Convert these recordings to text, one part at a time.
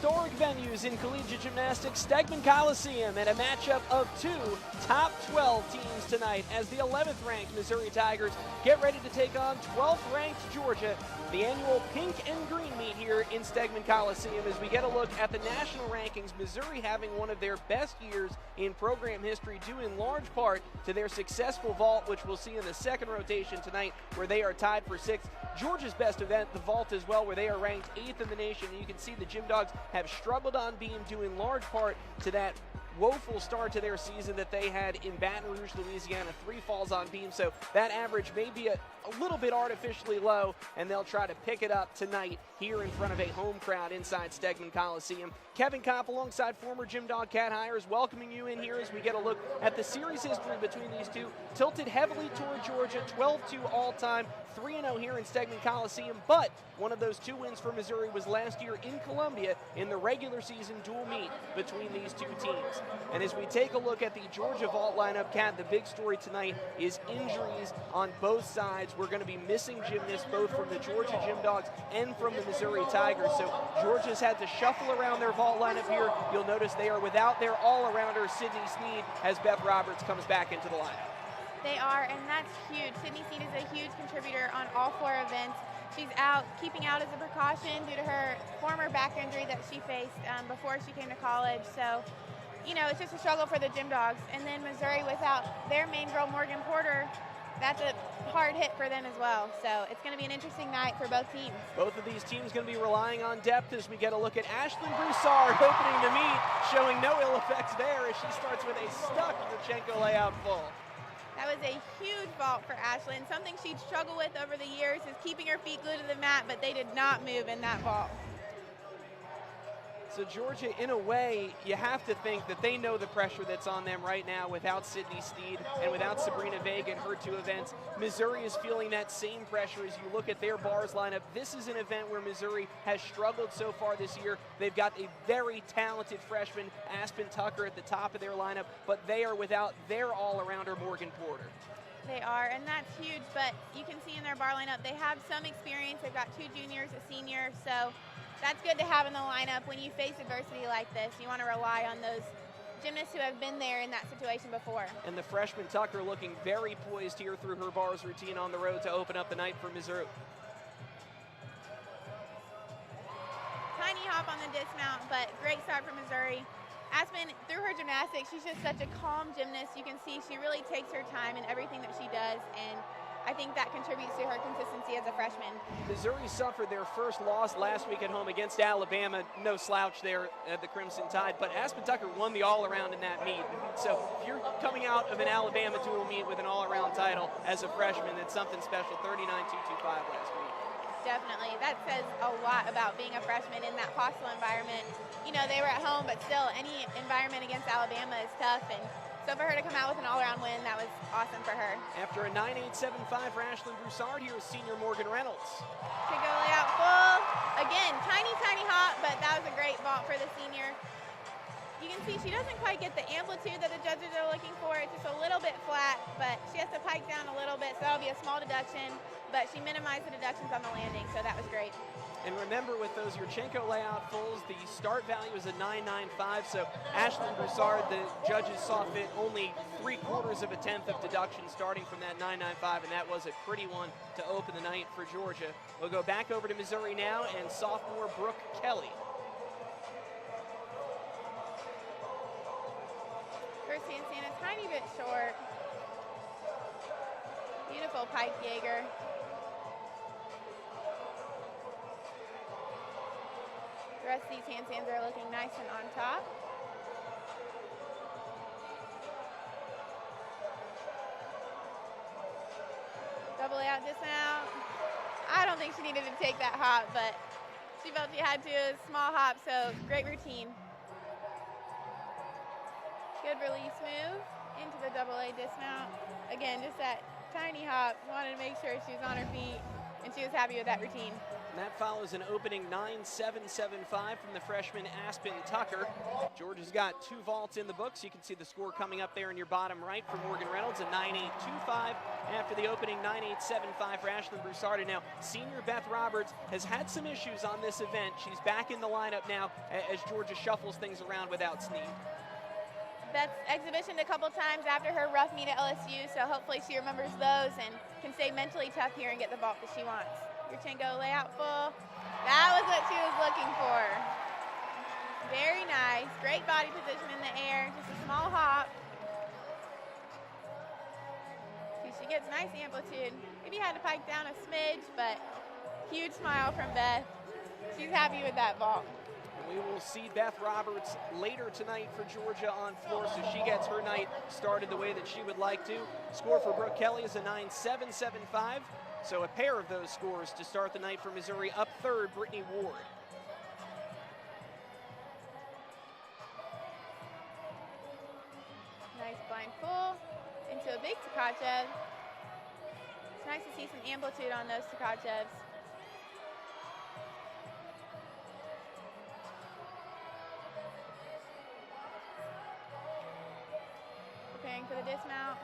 historic venues in collegiate gymnastics, Stegman Coliseum, and a matchup of two top 12 teams tonight as the 11th ranked Missouri Tigers get ready to take on 12th ranked Georgia. The annual pink and green meet here in Stegman Coliseum as we get a look at the national rankings. Missouri having one of their best years in program history due in large part to their successful vault, which we'll see in the second rotation tonight where they are tied for 6th. Georgia's best event, the vault as well, where they are ranked 8th in the nation. And you can see the Gym Dogs have struggled on beam due in large part to that woeful start to their season that they had in Baton Rouge, Louisiana, 3 falls on beam. So that average may be a little bit artificially low, and they'll try to pick it up tonight here in front of a home crowd inside Stegman Coliseum. Kevin Kopp alongside former Gym Dog Cat Hires welcoming you in here as we get a look at the series history between these two. Tilted heavily toward Georgia, 12-2 all-time, 3-0 here in Stegman Coliseum, but one of those 2 wins for Missouri was last year in Columbia in the regular season dual meet between these 2 teams. And as we take a look at the Georgia vault lineup, Kat, the big story tonight is injuries on both sides. We're going to be missing gymnasts both from the Georgia Gym Dogs and from the Missouri Tigers. So Georgia's had to shuffle around their vault lineup here. You'll notice they are without their all-arounder, Sydney Sneed, as Beth Roberts comes back into the lineup. They are, and that's huge. Sydney Sneed is a huge contributor on all 4 events. She's out, keeping out as a precaution due to her former back injury that she faced before she came to college. So, you know, it's just a struggle for the Gym Dogs. And then Missouri, without their main girl, Morgan Porter, that's a hard hit for them as well. So it's going to be an interesting night for both teams. Both of these teams going to be relying on depth as we get a look at Ashlyn Broussard opening the meet, showing no ill effects there as she starts with a stuck Yurchenko layout full. That was a huge vault for Ashlyn. Something she'd struggled with over the years is keeping her feet glued to the mat, but they did not move in that vault. So Georgia, in a way, you have to think that they know the pressure that's on them right now without Sydney Sneed and without Sabrina Vega in her 2 events. Missouri is feeling that same pressure as you look at their bars lineup. This is an event where Missouri has struggled so far this year. They've got a very talented freshman, Aspen Tucker, at the top of their lineup, but they are without their all-arounder, Morgan Porter. They are, and that's huge, but you can see in their bar lineup, they have some experience. They've got 2 juniors, a senior, so that's good to have in the lineup when you face adversity like this. You want to rely on those gymnasts who have been there in that situation before. And the freshman Tucker looking very poised here through her bars routine on the road to open up the night for Missouri. Tiny hop on the dismount, but great start for Missouri. Aspen, through her gymnastics, she's just such a calm gymnast. You can see she really takes her time in everything that she does, and I think that contributes to her consistency as a freshman. Missouri suffered their first loss last week at home against Alabama. No slouch there at the Crimson Tide, but Aspen Tucker won the all-around in that meet. So if you're coming out of an Alabama dual meet with an all-around title as a freshman, it's something special. 39.225 last week. Definitely. That says a lot about being a freshman in that hostile environment. You know, they were at home, but still, any environment against Alabama is tough, and so for her to come out with an all-around win, that was awesome for her. After a 9.875 for Ashlyn Broussard, here is senior Morgan Reynolds. To go layout full. Again, tiny hop, but that was a great vault for the senior. You can see she doesn't quite get the amplitude that the judges are looking for. It's just a little bit flat, but she has to pike down a little bit, so that'll be a small deduction, but she minimized the deductions on the landing, so that was great. And remember, with those Yurchenko layout fulls, the start value is a 9.95, so Ashlyn Broussard, the judges saw fit only 3/4 of a tenth of deduction starting from that 9.95, and that was a pretty one to open the night for Georgia. We'll go back over to Missouri now, and sophomore Brooke Kelly. First handstand a tiny bit short. Beautiful pike Jaeger. The rest of these handstands are looking nice and on top. Double layout dismount. I don't think she needed to take that hop, but she felt she had to. A small hop, so great routine. Good release move into the double A dismount. Again, just that tiny hop. Wanted to make sure she was on her feet, and she was happy with that routine. And that follows an opening 9.775 from the freshman Aspen Tucker. Georgia's got 2 vaults in the books. You can see the score coming up there in your bottom right for Morgan Reynolds, a 9.825 after the opening 9.875 for Ashlyn Broussard. Now, senior Beth Roberts has had some issues on this event. She's back in the lineup now as Georgia shuffles things around without Snead. Beth's exhibitioned a couple times after her rough meet at LSU, so hopefully she remembers those and can stay mentally tough here and get the vault that she wants. Yurchenko layout full. That was what she was looking for. Very nice. Great body position in the air. Just a small hop. She gets nice amplitude. Maybe had to pike down a smidge, but huge smile from Beth. She's happy with that vault. We will see Beth Roberts later tonight for Georgia on floor, so she gets her night started the way that she would like to. Score for Brooke Kelly is a 9.775, so a pair of those scores to start the night for Missouri. Up third, Brittany Ward. Nice blind full into a big Tkachev. It's nice to see some amplitude on those Tkachevs. Preparing for the dismount.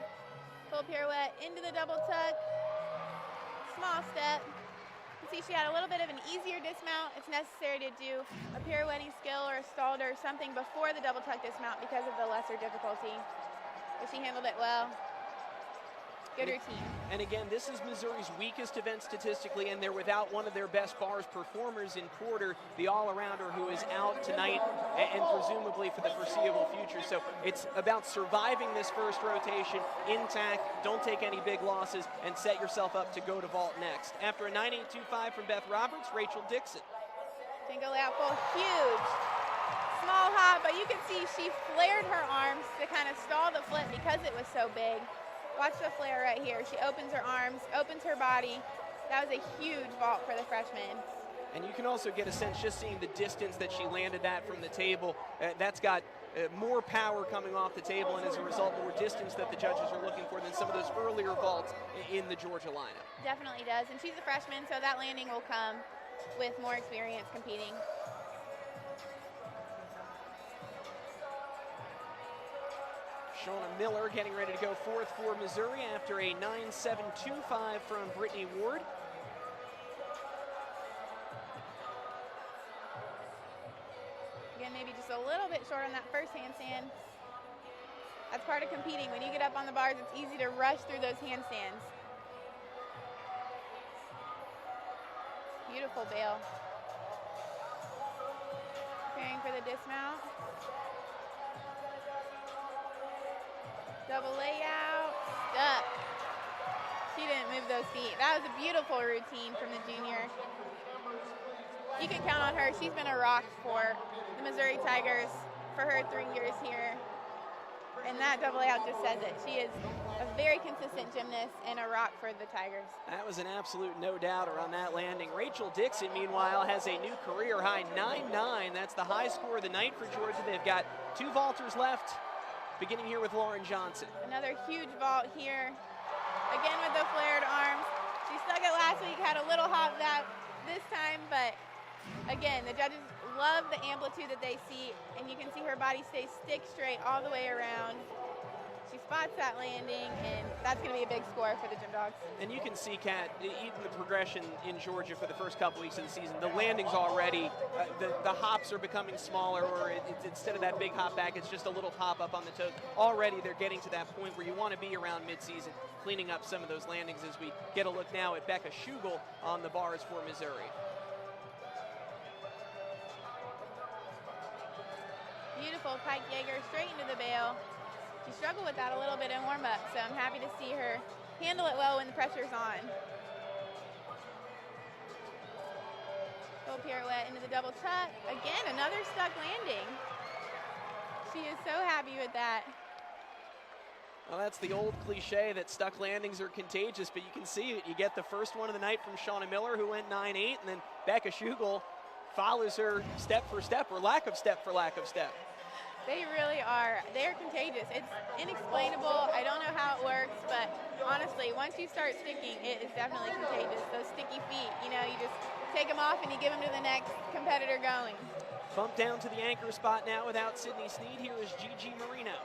Full pirouette into the double tuck. Small step. You see she had a little bit of an easier dismount. It's necessary to do a pirouetting skill or a stalled or something before the double tuck dismount because of the lesser difficulty. But she handled it well. Good routine. And again, this is Missouri's weakest event statistically, and they're without one of their best bars performers in Porter, the all-arounder who is out tonight and presumably for the foreseeable future. So it's about surviving this first rotation intact, don't take any big losses, and set yourself up to go to vault next. After a 9.825 from Beth Roberts, Rachel Dixon. Jingle out full, huge. Small hop, but you can see she flared her arms to kind of stall the flip because it was so big. Watch the flare right here. She opens her arms, opens her body. That was a huge vault for the freshman. And you can also get a sense just seeing the distance that she landed that from the table. That's got more power coming off the table, and as a result, more distance that the judges are looking for than some of those earlier vaults in the Georgia lineup. Definitely does, and she's a freshman, so that landing will come with more experience competing. Shauna Miller getting ready to go forth for Missouri after a 9.725 from Brittany Ward. Again, maybe just a little bit short on that first handstand. That's part of competing. When you get up on the bars, it's easy to rush through those handstands. Beautiful bail. Preparing for the dismount. Double layout, stuck. She didn't move those feet. That was a beautiful routine from the junior. You can count on her. She's been a rock for the Missouri Tigers for her 3 years here. And that double layout just says it. She is a very consistent gymnast and a rock for the Tigers. That was an absolute no-doubter on that landing. Rachel Dixon, meanwhile, has a new career high 9.9. That's the high score of the night for Georgia. They've got 2 vaulters left, beginning here with Lauren Johnson. Another huge vault here. Again with the flared arms. She stuck it last week, had a little hop that this time, but again, the judges love the amplitude that they see, and you can see her body stay stick straight all the way around. She spots that landing, and that's going to be a big score for the Gym Dogs. And you can see, Kat, even the progression in Georgia for the first couple weeks of the season, the landings already, the hops are becoming smaller, or instead of that big hop back, it's just a little hop up on the toes. Already they're getting to that point where you want to be around midseason, cleaning up some of those landings as we get a look now at Becca Schugel on the bars for Missouri. Beautiful pike Jaeger straight into the bail. She struggled with that a little bit in warm-up, so I'm happy to see her handle it well when the pressure's on. Full pirouette into the double tuck. Again, another stuck landing. She is so happy with that. Well, that's the old cliche that stuck landings are contagious, but you can see it. You get the first one of the night from Shauna Miller, who went 9.8, and then Becca Schugel follows her step for step, or lack of step for lack of step. They really are. They're contagious. It's inexplainable. I don't know how it works, but honestly, once you start sticking, it is definitely contagious. Those sticky feet, you know, you just take them off and you give them to the next competitor going. Bump down to the anchor spot now without Sydney Sneed. Here is Gigi Marino.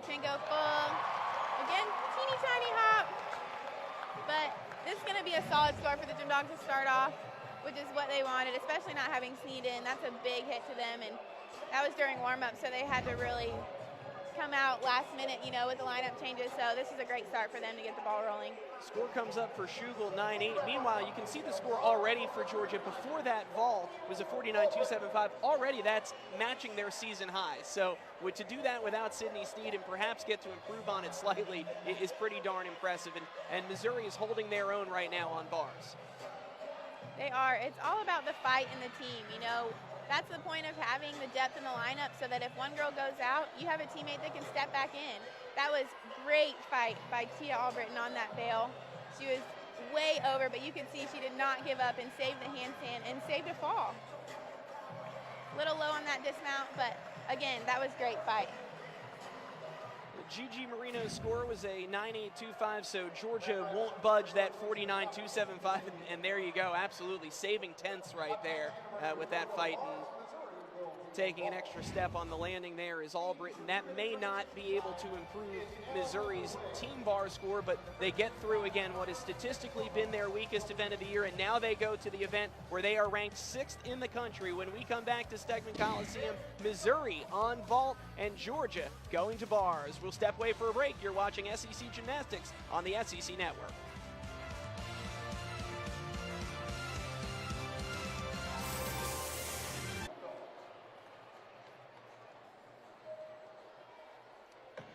Go full. Again, teeny tiny hop. But this is going to be a solid score for the Gym Dogs to start off, which is what they wanted, especially not having Sneed in. That's a big hit to them, and that was during warm-up, so they had to really come out last minute, you know, with the lineup changes. So this is a great start for them to get the ball rolling. Score comes up for Schugel, 9-8. Meanwhile, you can see the score already for Georgia. Before that vault was a 49.275. Already that's matching their season high. So to do that without Sydney Sneed and perhaps get to improve on it slightly is pretty darn impressive. And Missouri is holding their own right now on bars. They are. It's all about the fight in the team, you know. That's the point of having the depth in the lineup, so that if one girl goes out, you have a teammate that can step back in. That was great fight by Tia Albritton on that bail. She was way over, but you could see she did not give up and saved the handstand and saved a fall. A little low on that dismount, but again, that was great fight. Gigi Marino's score was a 9.825, so Georgia won't budge that 49.275, and there you go, absolutely saving tenths right there with that fight. And taking an extra step on the landing there is Albritton. That may not be able to improve Missouri's team bar score, but they get through again what has statistically been their weakest event of the year, and now they go to the event where they are ranked 6th in the country. When we come back to Stegman Coliseum, Missouri on vault and Georgia going to bars. We'll step away for a break. You're watching SEC Gymnastics on the SEC Network.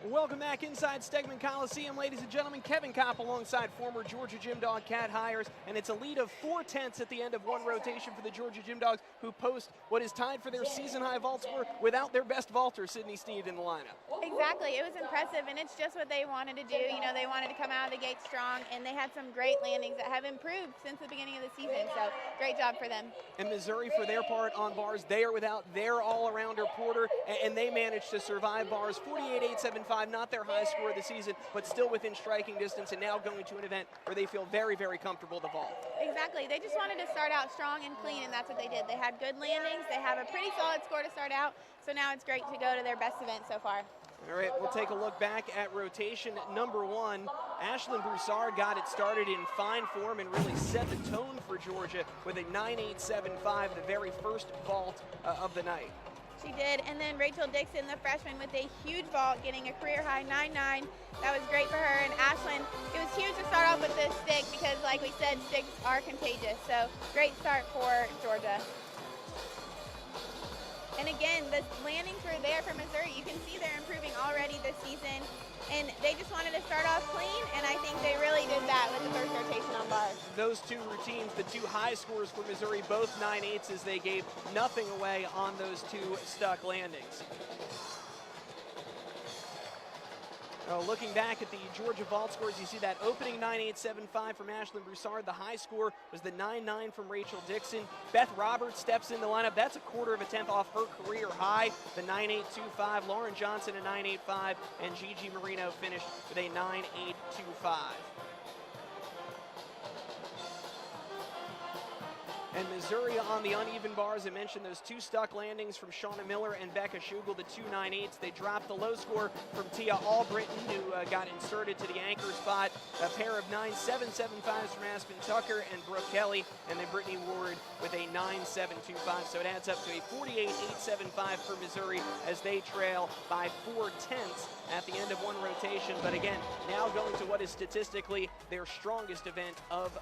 Welcome back inside Stegman Coliseum, ladies and gentlemen. Kevin Kopp alongside former Georgia Gym Dog Kat Hires, and it's a lead of 4/10 at the end of one rotation for the Georgia Gym Dogs, who post what is tied for their season-high vault score without their best vaulter, Sydney Sneed, in the lineup. Exactly. It was impressive, and it's just what they wanted to do. You know, they wanted to come out of the gate strong, and they had some great landings that have improved since the beginning of the season, so great job for them. And Missouri, for their part on bars, they are without their all-arounder Porter, and they managed to survive bars. 48.875, not their high score of the season, but still within striking distance, and now going to an event where they feel very, very comfortable at the vault. Exactly. They just wanted to start out strong and clean, and that's what they did. They had good landings. They have a pretty solid score to start out, so now it's great to go to their best event so far. All right, we'll take a look back at rotation number 1. Ashlyn Broussard got it started in fine form and really set the tone for Georgia with a 9.875, the very first vault of the night. She did, and then Rachel Dixon, the freshman, with a huge vault, getting a career high 9.9. That was great for her. And Ashlyn, it was huge to start off with this stick because, like we said, sticks are contagious. So great start for Georgia. And again, the landings were there for Missouri. You can see they're improving already this season. And they just wanted to start off clean, and I think they really did that with the first rotation on bars. Those two routines, the two high scores for Missouri, both 9.8s, as they gave nothing away on those two stuck landings. Looking back at the Georgia vault scores, you see that opening 9.875 from Ashlyn Broussard. The high score was the 9.9 from Rachel Dixon. Beth Roberts steps in the lineup. That's a quarter of a tenth off her career high, the 9.825. Lauren Johnson, a 9.85, and Gigi Marino finished with a 9.825. And Missouri on the uneven bars. I mentioned those two stuck landings from Shauna Miller and Becca Schugel, the two 9.8s. They dropped the low score from Tia Albritton, who got inserted to the anchor spot. A pair of 9.775s from Aspen Tucker and Brooke Kelly, and then Brittany Ward with a 9.725. So it adds up to a 48.875 for Missouri as they trail by 4/10 at the end of one rotation. But again, now going to what is statistically their strongest event of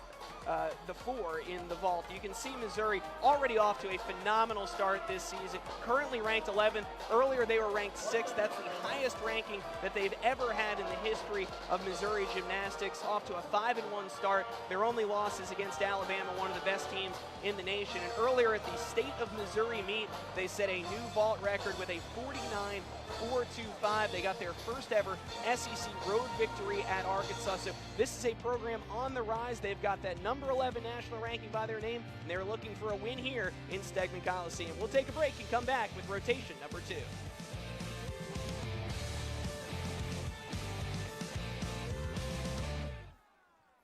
the 4 in the vault. You can see Missouri already off to a phenomenal start this season, currently ranked 11th. Earlier they were ranked 6th. That's the highest ranking that they've ever had in the history of Missouri gymnastics, off to a 5-1 start. Their only loss is against Alabama, one of the best teams in the nation. And earlier at the State of Missouri meet, they set a new vault record with a 49.425. They got their first ever SEC road victory at Arkansas. So this is a program on the rise. They've got that number 11 national ranking by their name, and they're looking for a win here in Stegman Coliseum. We'll take a break and come back with rotation number 2.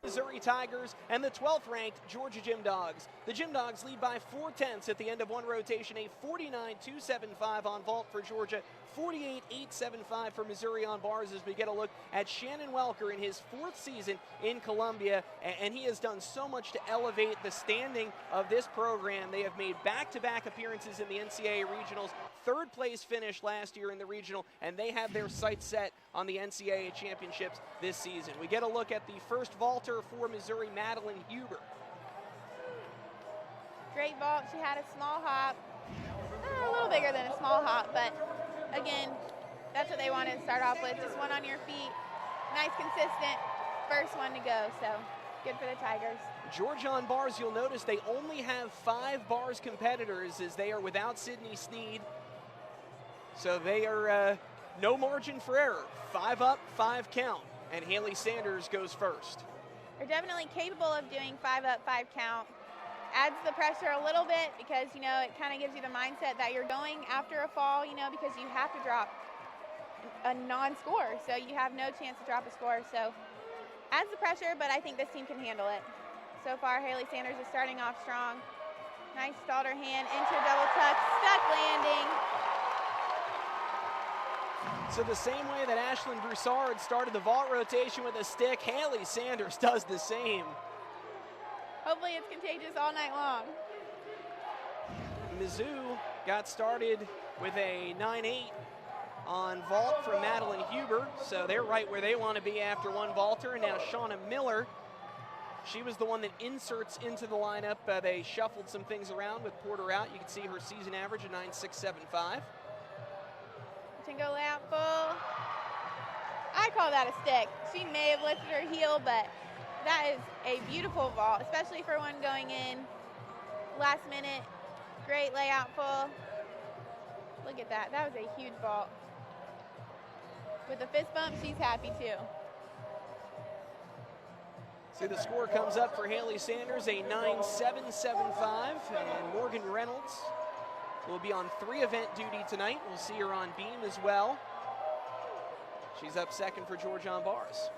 Missouri Missouri Tigers and the 12th ranked Georgia Gym Dogs. The Gym Dogs lead by 4/10 at the end of one rotation, a 49-275 on vault for Georgia, 48-875 for Missouri on bars, as we get a look at Shannon Welker in his 4th season in Columbia, and he has done so much to elevate the standing of this program. They have made back-to-back appearances in the NCAA regionals, 3rd place finish last year in the regional, and they have their sights set on the NCAA championships this season. We get a look at the first vaulter for Missouri, Madeline Huber. Great vault. She had a small hop, a little bigger than a small hop, but again, that's what they wanted to start off with. Just one on your feet, nice, consistent, first one to go. So good for the Tigers. Georgia on bars, you'll notice they only have 5 bars competitors, as they are without Sydney Sneed. So they are no margin for error. 5 up, 5 count, and Haley Sanders goes first. They're definitely capable of doing 5 up, 5 count. Adds the pressure a little bit because, you know, it kind of gives you the mindset that you're going after a fall, you know, because you have to drop a non-score. So you have no chance to drop a score. So adds the pressure, but I think this team can handle it. So far, Haley Sanders is starting off strong. Nice, stalled her hand into a double tuck, stuck landing. So the same way that Ashlyn Broussard started the vault rotation with a stick, Haley Sanders does the same. Hopefully it's contagious all night long. Mizzou got started with a 9-8 on vault from Madeline Huber, so they're right where they want to be after one vaulter. And now Shauna Miller, she was the one that inserts into the lineup. They shuffled some things around with Porter out. You can see her season average of 9.675. Tingo layout full. I call that a stick. She may have lifted her heel, but that is a beautiful vault, especially for one going in last minute. Great layout full. Look at that. That was a huge vault. With the fist bump, she's happy too. See, the score comes up for Haley Sanders, a 9.775, and Morgan Reynolds will be on 3 event duty tonight. We'll see her on beam as well. She's up second for Georgia on bars.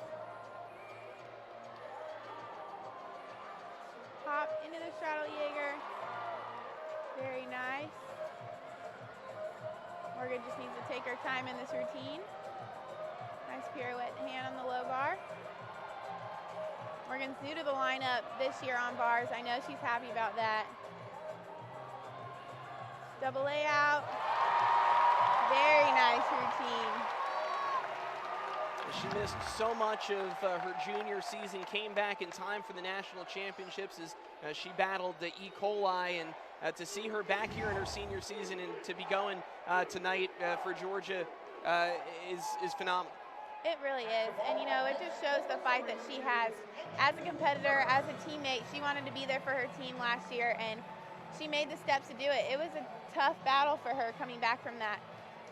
Hop into the straddle Jaeger. Very nice. Morgan just needs to take her time in this routine. Nice pirouette hand on the low bar. Morgan's new to the lineup this year on bars. I know she's happy about that. Double layout. Very nice routine. She missed so much of her junior season, came back in time for the national championships as she battled the E. coli, and to see her back here in her senior season and to be going tonight for Georgia is phenomenal. It really is, and you know, it just shows the fight that she has as a competitor, as a teammate. She wanted to be there for her team last year, and she made the steps to do it. It was a tough battle for her coming back from that,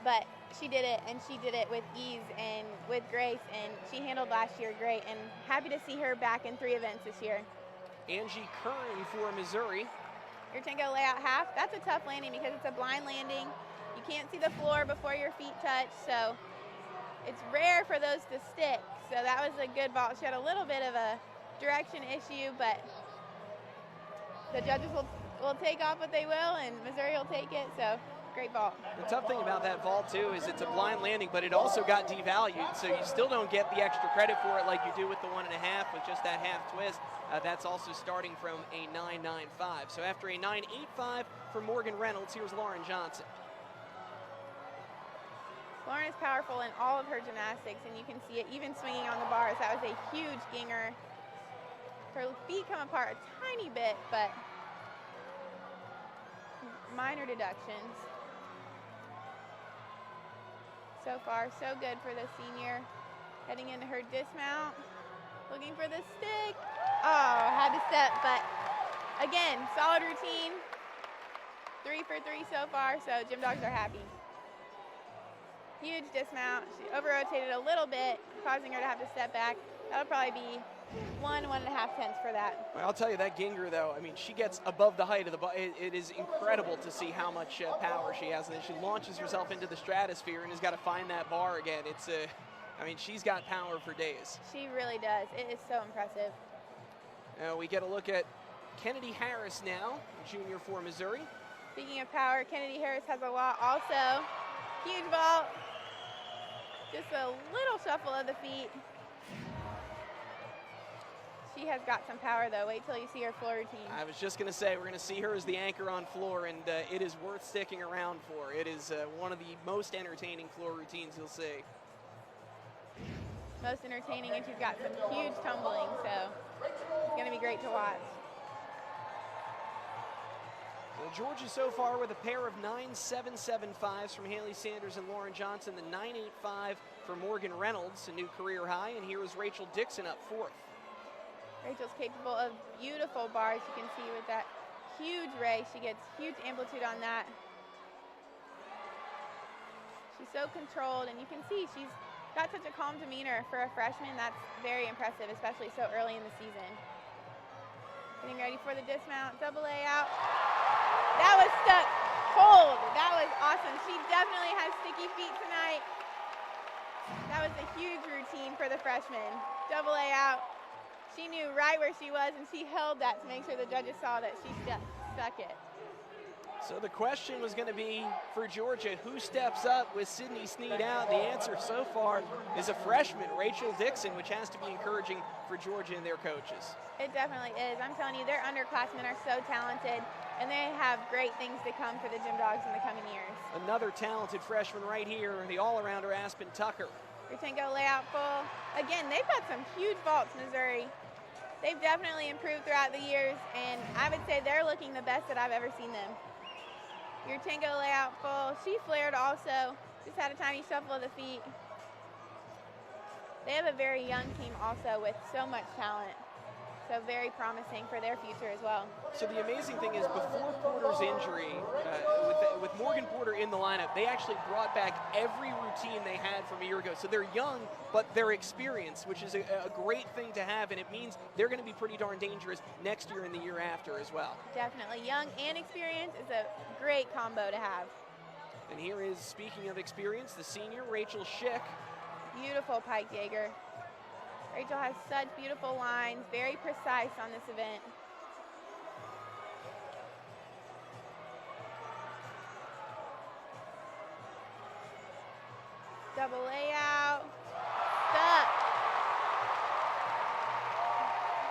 but she did it, and she did it with ease and with grace, and she handled last year great, and happy to see her back in 3 events this year. Angie Kern for Missouri. Your Tingo layout half, that's a tough landing because it's a blind landing. You can't see the floor before your feet touch, so it's rare for those to stick. So that was a good vault. She had a little bit of a direction issue, but the judges will take off what they will, and Missouri will take it, so great vault. The tough thing about that vault, too, is it's a blind landing, but it also got devalued, so you still don't get the extra credit for it like you do with the 1.5 with just that half twist. That's also starting from a 9.95. So after a 9.85 for Morgan Reynolds, here's Lauren Johnson. Lauren is powerful in all of her gymnastics, and you can see it even swinging on the bars. That was a huge ginger. Her feet come apart a tiny bit, but minor deductions. So far, so good for the senior. Heading into her dismount, looking for the stick. Oh, had to step, but again, solid routine. 3 for 3 so far, so Gym Dogs are happy. Huge dismount. She over-rotated a little bit, causing her to have to step back. That'll probably be 1.5 tenths for that. Well, I'll tell you, that Ginger, though, I mean, she gets above the height of the it is incredible to see how much power she has. And then she launches herself into the stratosphere and has got to find that bar again. It's I mean, she's got power for days. She really does. It is so impressive. We get a look at Kennedy Harris now, junior for Missouri. Speaking of power, Kennedy Harris has a lot also. Huge vault. Just a little shuffle of the feet. She has got some power though. Wait till you see her floor routine. I was just going to say, we're going to see her as the anchor on floor, and it is worth sticking around for. It is one of the most entertaining floor routines you'll see. Most entertaining, and she's got some huge tumbling, so it's going to be great to watch. Well, Georgia so far with a pair of 9.775s from Haley Sanders and Lauren Johnson, the 9.85 for Morgan Reynolds, a new career high, and here is Rachel Dixon up fourth. Rachel's capable of beautiful bars. You can see with that huge raise, she gets huge amplitude on that. She's so controlled, and you can see she's got such a calm demeanor for a freshman. That's very impressive, especially so early in the season. Getting ready for the dismount, double A out. That was stuck cold. That was awesome. She definitely has sticky feet tonight. That was a huge routine for the freshman. Double A out. She knew right where she was, and she held that to make sure the judges saw that she stuck it. So the question was going to be for Georgia, who steps up with Sydney Sneed out? The answer so far is a freshman, Rachel Dixon, which has to be encouraging for Georgia and their coaches. It definitely is. I'm telling you, their underclassmen are so talented, and they have great things to come for the Gym Dogs in the coming years. Another talented freshman right here, the all-arounder Aspen Tucker. Rutenko layout full. Again, they've got some huge vaults, Missouri. They've definitely improved throughout the years, and I would say they're looking the best that I've ever seen them. Rutenko layout full. She flared also. Just had a tiny shuffle of the feet. They have a very young team also with so much talent. So very promising for their future as well. So the amazing thing is, before Porter's injury, with Morgan Porter in the lineup, they actually brought back every routine they had from a year ago. So they're young, but they're experienced, which is a great thing to have, and it means they're going to be pretty darn dangerous next year and the year after as well. Definitely. Young and experience is a great combo to have. And here is, speaking of experience, the senior, Rachel Schick. Beautiful pike Jaeger. Rachel has such beautiful lines, very precise on this event. Double layout, stuck.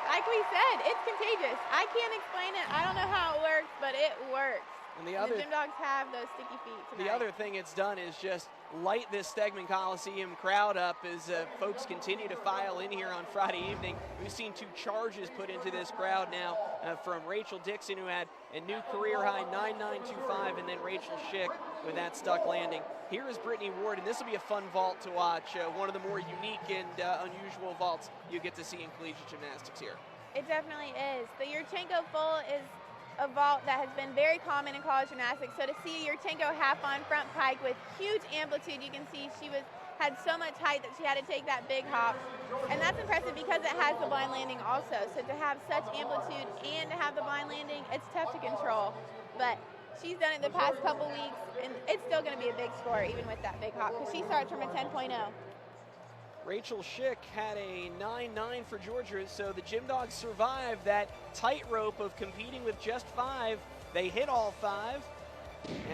Like we said, it's contagious. I can't explain it. I don't know how it works, but it works. And the Gym Dogs have those sticky feet tonight. The other thing it's done is just light this Stegman Coliseum crowd up as folks continue to file in here on Friday evening. We've seen 2 charges put into this crowd now from Rachel Dixon, who had a new career high 9.925, and then Rachel Schick with that stuck landing. Here is Brittany Ward, and this will be a fun vault to watch. One of the more unique and unusual vaults you get to see in collegiate gymnastics here. It definitely is. The Yurchenko full is a vault that has been very common in college gymnastics. So to see Yurchenko half on front pike with huge amplitude, you can see she had so much height that she had to take that big hop. And that's impressive because it has the blind landing also. So to have such amplitude and to have the blind landing, it's tough to control. But she's done it the past couple weeks, and it's still going to be a big score even with that big hop because she starts from a 10.0. Rachel Schick had a 9.9 for Georgia, so the Gym Dogs survived that tightrope of competing with just 5. They hit all 5.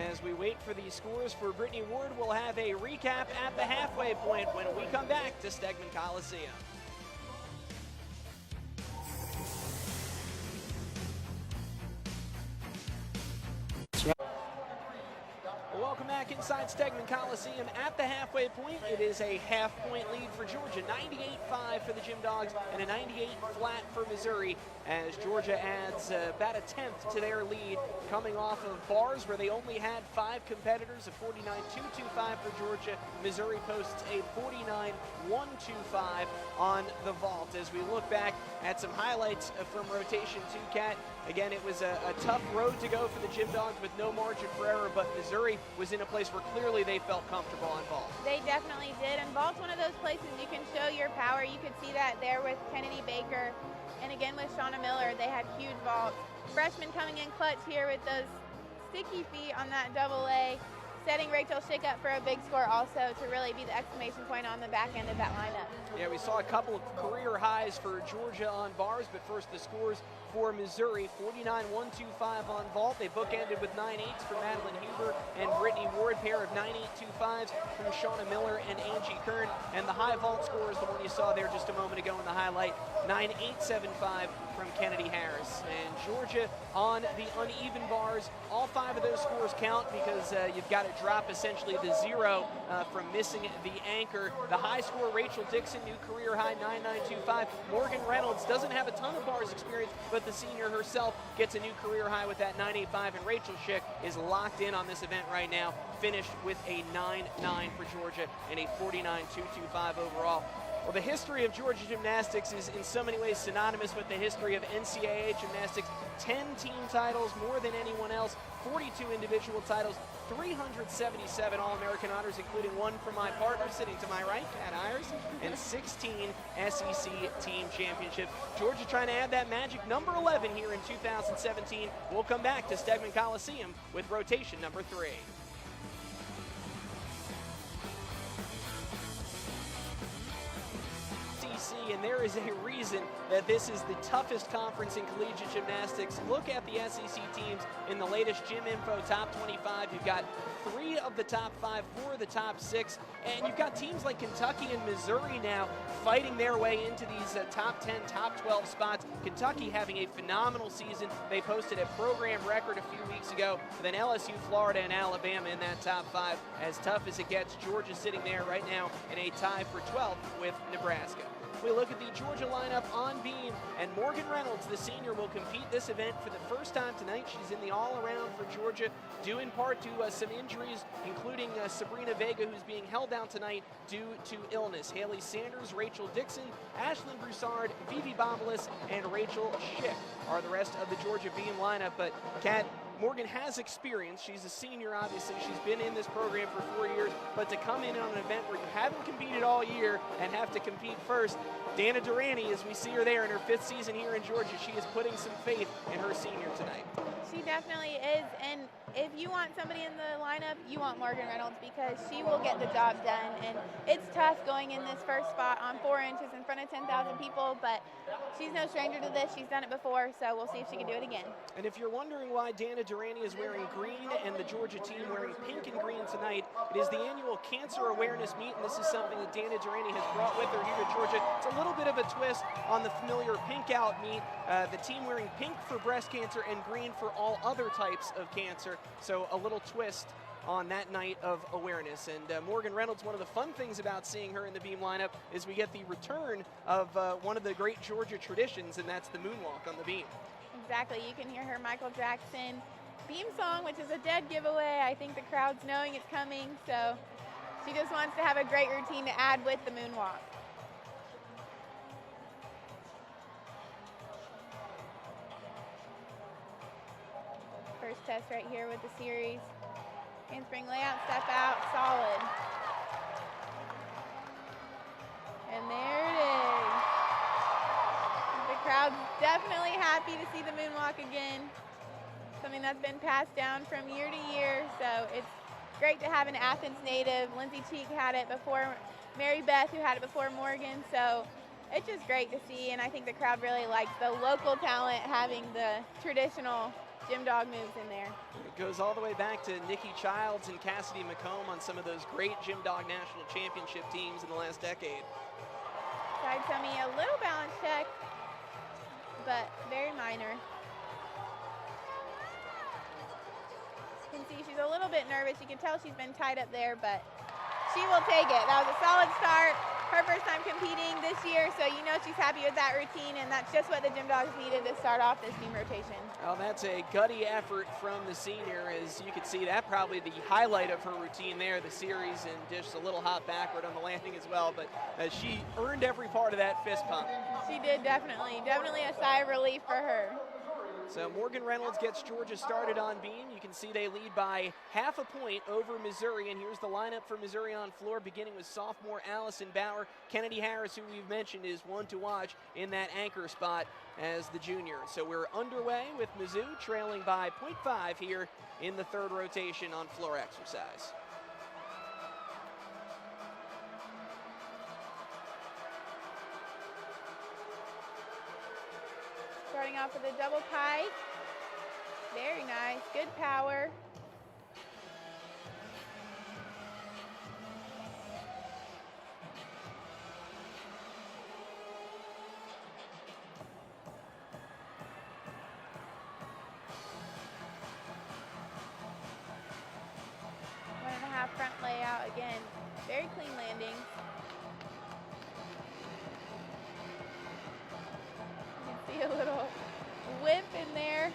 As we wait for the scores for Brittany Ward, we'll have a recap at the halfway point when we come back to Stegman Coliseum. Welcome back inside Stegman Coliseum. At the halfway point, it is a half-point lead for Georgia, 98-5 for the Gym Dogs and a 98 flat for Missouri, as Georgia adds about a 10th to their lead, coming off of bars where they only had 5 competitors, a 49.225 for Georgia. Missouri posts a 49.125 on the vault. As we look back at some highlights from Rotation 2, Kat, again, it was a tough road to go for the Gym Dogs with no margin for error, but Missouri was in a place where clearly they felt comfortable on vault. They definitely did, and vault's one of those places you can show your power. You could see that there with Kennedy Baker, and again with Shauna Miller, they had huge vaults. Freshmen coming in clutch here with those sticky feet on that double A. setting Rachel Schick up for a big score also to really be the exclamation point on the back end of that lineup. Yeah, we saw a couple of career highs for Georgia on bars, but first the scores for Missouri. 49-125 on vault. They bookended with 9-8s for Madeline Huber and Brittany Ward, pair of 9-8-2-5s from Shauna Miller and Angie Kern. And the high vault score is the one you saw there just a moment ago in the highlight, 9-8-7-5 from Kennedy Harris. And Georgia on the uneven bars. All 5 of those scores count because you've got to drop essentially the 0 from missing the anchor. The high score, Rachel Dixon, new career high, 9-9-2-5. Morgan Reynolds doesn't have a ton of bars experience, but the senior herself gets a new career high with that 9-8-5. And Rachel Schick is locked in on this event right now, finished with a 9-9 for Georgia and a 49-2-2-5 overall. Well, the history of Georgia gymnastics is in so many ways synonymous with the history of NCAA gymnastics. 10 team titles, more than anyone else, 42 individual titles, 377 All-American honors, including one from my partner sitting to my right, Kat Ayers, and 16 SEC team championships. Georgia trying to add that magic number 11 here in 2017. We'll come back to Stegeman Coliseum with rotation number 3. And there is a reason that this is the toughest conference in collegiate gymnastics. Look at the SEC teams in the latest Gym Info Top 25. You've got 3 of the top 5, 4 of the top 6, and you've got teams like Kentucky and Missouri now fighting their way into these top 10, top 12 spots. Kentucky having a phenomenal season. They posted a program record a few weeks ago. Then LSU, Florida, and Alabama in that top 5. As tough as it gets, Georgia sitting there right now in a tie for 12th with Nebraska. We look at the Georgia lineup on beam, and Morgan Reynolds, the senior, will compete this event for the first time tonight. She's in the all-around for Georgia, due in part to some injuries, including Sabrina Vega, who's being held down tonight due to illness. Haley Sanders, Rachel Dixon, Ashlyn Broussard, Vivi Bobolis, and Rachel Schick are the rest of the Georgia beam lineup. But Kat, Morgan has experience. She's a senior, obviously. She's been in this program for 4 years, but to come in on an event where you haven't competed all year and have to compete first, Dana Durrani, as we see her there in her 5th season here in Georgia, she is putting some faith in her senior tonight. She definitely is, and if you want somebody in the lineup, you want Morgan Reynolds because she will get the job done. And it's tough going in this first spot on 4 inches in front of 10,000 people, but she's no stranger to this. She's done it before, so we'll see if she can do it again. And if you're wondering why Dana Durrani is wearing green and the Georgia team wearing pink and green tonight, it is the annual Cancer Awareness Meet, and this is something that Dana Durrani has brought with her here to Georgia. It's a little bit of a twist on the familiar pink out meet. The team wearing pink for breast cancer and green for all other types of cancer. So a little twist on that night of awareness. And Morgan Reynolds, one of the fun things about seeing her in the beam lineup is we get the return of one of the great Georgia traditions, and that's the moonwalk on the beam. Exactly. You can hear her Michael Jackson theme song, which is a dead giveaway. I think the crowd's knowing it's coming, so she just wants to have a great routine to add with the moonwalk. First test right here with the series. Handspring layout, step out, solid. And there it is. The crowd's definitely happy to see the moonwalk again. Something that's been passed down from year to year, so it's great to have an Athens native. Lindsay Cheek had it before Mary Beth, who had it before Morgan, so it's just great to see, and I think the crowd really likes the local talent having the traditional gym dog moves in there. It goes all the way back to Nikki Childs and Cassidy McComb on some of those great gym dog national championship teams in the last decade. Side tummy, a little balance check, but very minor. You can see she's a little bit nervous. You can tell she's been tied up there, but she will take it. That was a solid start. Her first time competing this year, so you know she's happy with that routine, and that's just what the gym dogs needed to start off this team rotation. Well, that's a gutty effort from the senior. As you can see, that probably the highlight of her routine there, the series, and just a little hop backward on the landing as well, but she earned every part of that fist pump. She did, definitely. Definitely a sigh of relief for her. So Morgan Reynolds gets Georgia started on beam. You can see they lead by half a point over Missouri, and here's the lineup for Missouri on floor, beginning with sophomore Allison Bauer. Kennedy Harris, who we've mentioned, is one to watch in that anchor spot as the junior. So we're underway with Mizzou trailing by 0.5 here in the third rotation on floor exercise. Starting off with a double pike. Very nice, good power. One and a half front layout again. Very clean landing. A little whip in there.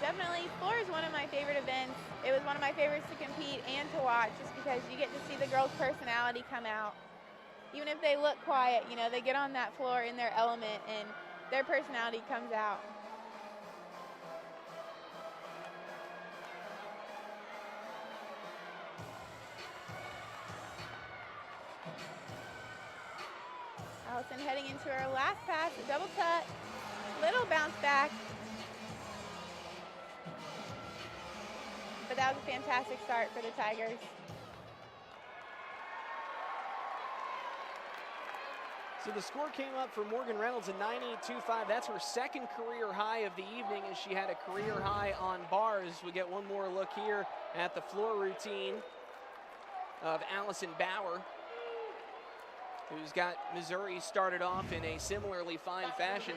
Definitely, floor is one of my favorite events. It was one of my favorites to compete and to watch, just because you get to see the girls' personality come out. Even if they look quiet, you know, they get on that floor in their element and their personality comes out. Allison heading into her last pass, a double tuck, little bounce back. But that was a fantastic start for the Tigers. So the score came up for Morgan Reynolds at 98.25. That's her second career high of the evening, as she had a career high on bars. We get one more look here at the floor routine of Allison Bauer, who's got Missouri started off in a similarly fine fashion.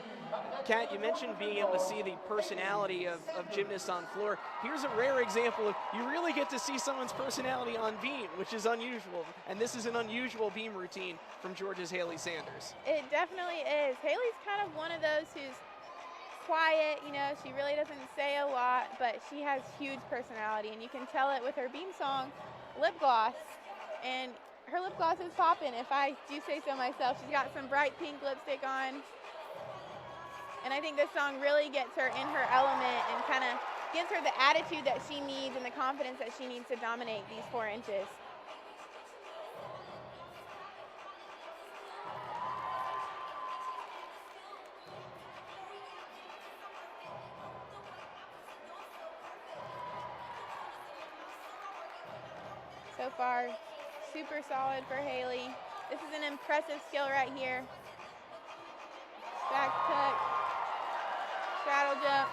Kat, you mentioned being able to see the personality of gymnasts on floor. Here's a rare example of you really get to see someone's personality on beam, which is unusual. And this is an unusual beam routine from Georgia's Haley Sanders. It definitely is. Haley's kind of one of those who's quiet, you know, she really doesn't say a lot, but she has huge personality, and you can tell it with her beam song, Lip Gloss. And her lip gloss is popping, if I do say so myself. She's got some bright pink lipstick on. And I think this song really gets her in her element and kind of gives her the attitude that she needs and the confidence that she needs to dominate these 4 inches. So far, super solid for Haley. This is an impressive skill right here. Back tuck, straddle jump.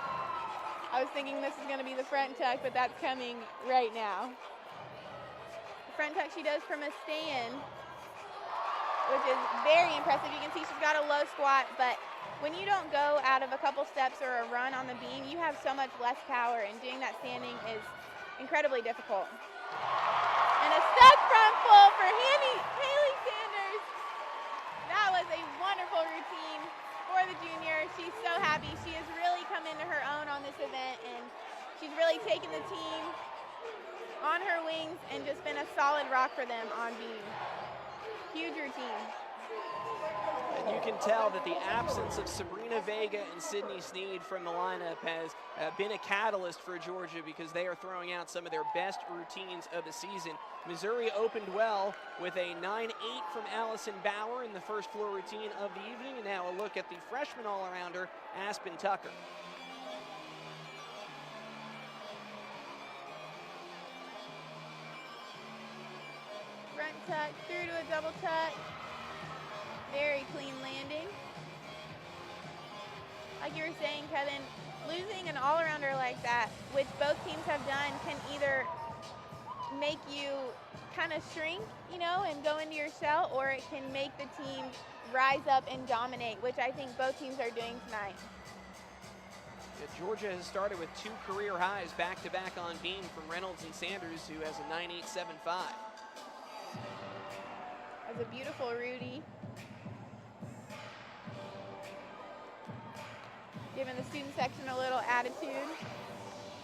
I was thinking this is going to be the front tuck, but that's coming right now. The front tuck she does from a stand, which is very impressive. You can see she's got a low squat, but when you don't go out of a couple steps or a run on the beam, you have so much less power, and doing that standing is incredibly difficult. And a stuck front full for Haley Sanders. That was a wonderful routine for the junior. She's so happy. She has really come into her own on this event, and she's really taken the team on her wings and just been a solid rock for them on beam. Huge routine. And you can tell that the absence of Sabrina Vega and Sydney Sneed from the lineup has been a catalyst for Georgia, because they are throwing out some of their best routines of the season. Missouri opened well with a 9.8 from Allison Bauer in the first floor routine of the evening, and now a look at the freshman all-arounder, Aspen Tucker. Front tuck, through to a double tuck. Very clean landing. Like you were saying, Kevin, losing an all-arounder like that, which both teams have done, can either make you kind of shrink, you know, and go into your shell, or it can make the team rise up and dominate, which I think both teams are doing tonight. Yeah, Georgia has started with 2 career highs back-to-back on beam from Reynolds and Sanders, who has a 9.875. That's a beautiful Rudy. Giving the student section a little attitude.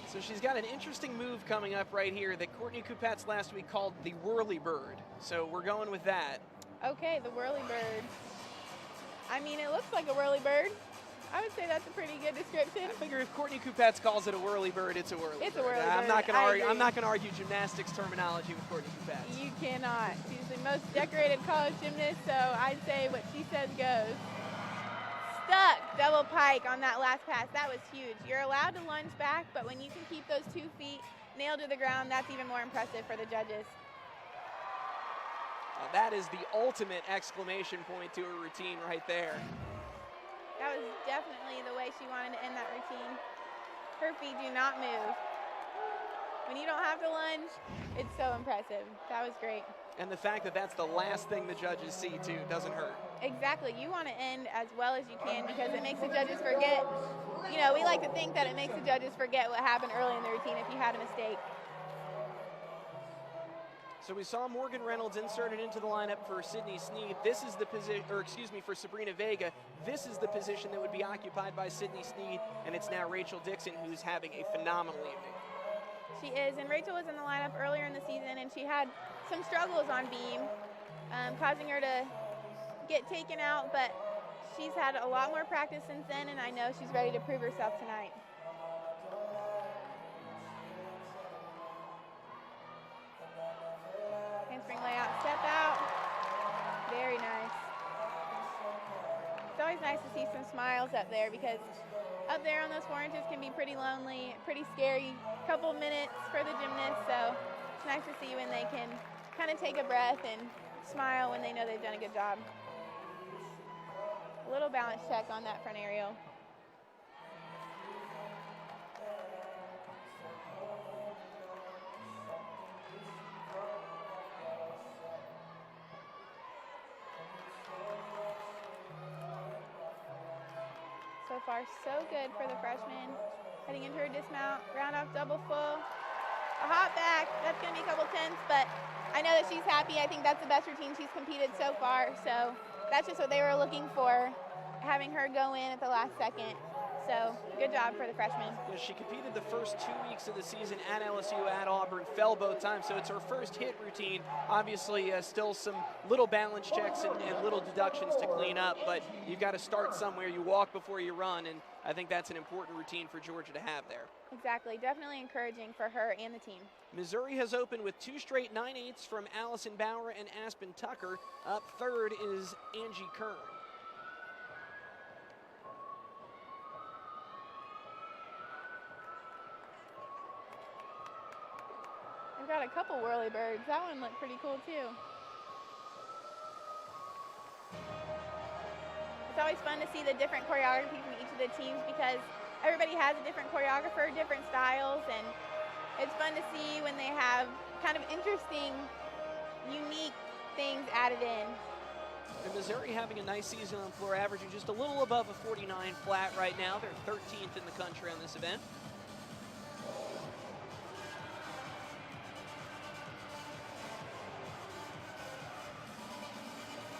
So she's got an interesting move coming up right here that Courtney Kupets last week called the whirly bird. So we're going with that. Okay, the whirly bird. I mean, it looks like a whirly bird. I would say that's a pretty good description. I figure if Courtney Kupets calls it a whirly bird, it's a whirly bird. It's a whirly bird. I'm not going to argue gymnastics terminology with Courtney Kupets. You cannot. She's the most decorated college gymnast, so I'd say what she says goes. Stuck double pike on that last pass. That was huge. You're allowed to lunge back, but when you can keep those 2 feet nailed to the ground, that's even more impressive for the judges. That is the ultimate exclamation point to a routine right there. That was definitely the way she wanted to end that routine. Her feet do not move. When you don't have to lunge, it's so impressive. That was great. And the fact that that's the last thing the judges see, too, doesn't hurt. Exactly. You want to end as well as you can because it makes the judges forget. You know, we like to think that it makes the judges forget what happened early in the routine if you had a mistake. So we saw Morgan Reynolds inserted into the lineup for Sydney Sneed. This is the position, or excuse me, for Sabrina Vega. This is the position that would be occupied by Sydney Sneed, and it's now Rachel Dixon who's having a phenomenal evening. She is, and Rachel was in the lineup earlier in the season, and she had some struggles on beam, causing her to get taken out, but she's had a lot more practice since then, and I know she's ready to prove herself tonight. Handspring layout, step out. Very nice. It's always nice to see some smiles up there because up there on those 4 inches can be pretty lonely, pretty scary couple minutes for the gymnasts, so it's nice to see when they can kind of take a breath and smile when they know they've done a good job. A little balance check on that front aerial. So far, so good for the freshman. Heading into her dismount, round off double full. A hop back, that's gonna be a couple tenths, but I know that she's happy. I think that's the best routine she's competed so far, so that's just what they were looking for, having her go in at the last second. So good job for the freshman. Yeah, she competed the first 2 weeks of the season at LSU, at Auburn, fell both times, so it's her first hit routine. Obviously, still some little balance checks and little deductions to clean up, but you've got to start somewhere. You walk before you run, and I think that's an important routine for Georgia to have there. Exactly, definitely encouraging for her and the team. Missouri has opened with 2 straight 9/8s from Allison Bauer and Aspen Tucker. Up third is Angie Kern. We've got a couple whirly birds. That one looked pretty cool too. It's always fun to see the different choreography from each of the teams because everybody has a different choreographer, different styles, and it's fun to see when they have kind of interesting, unique things added in. And Missouri having a nice season on floor, averaging just a little above a 49 flat right now. They're 13th in the country on this event.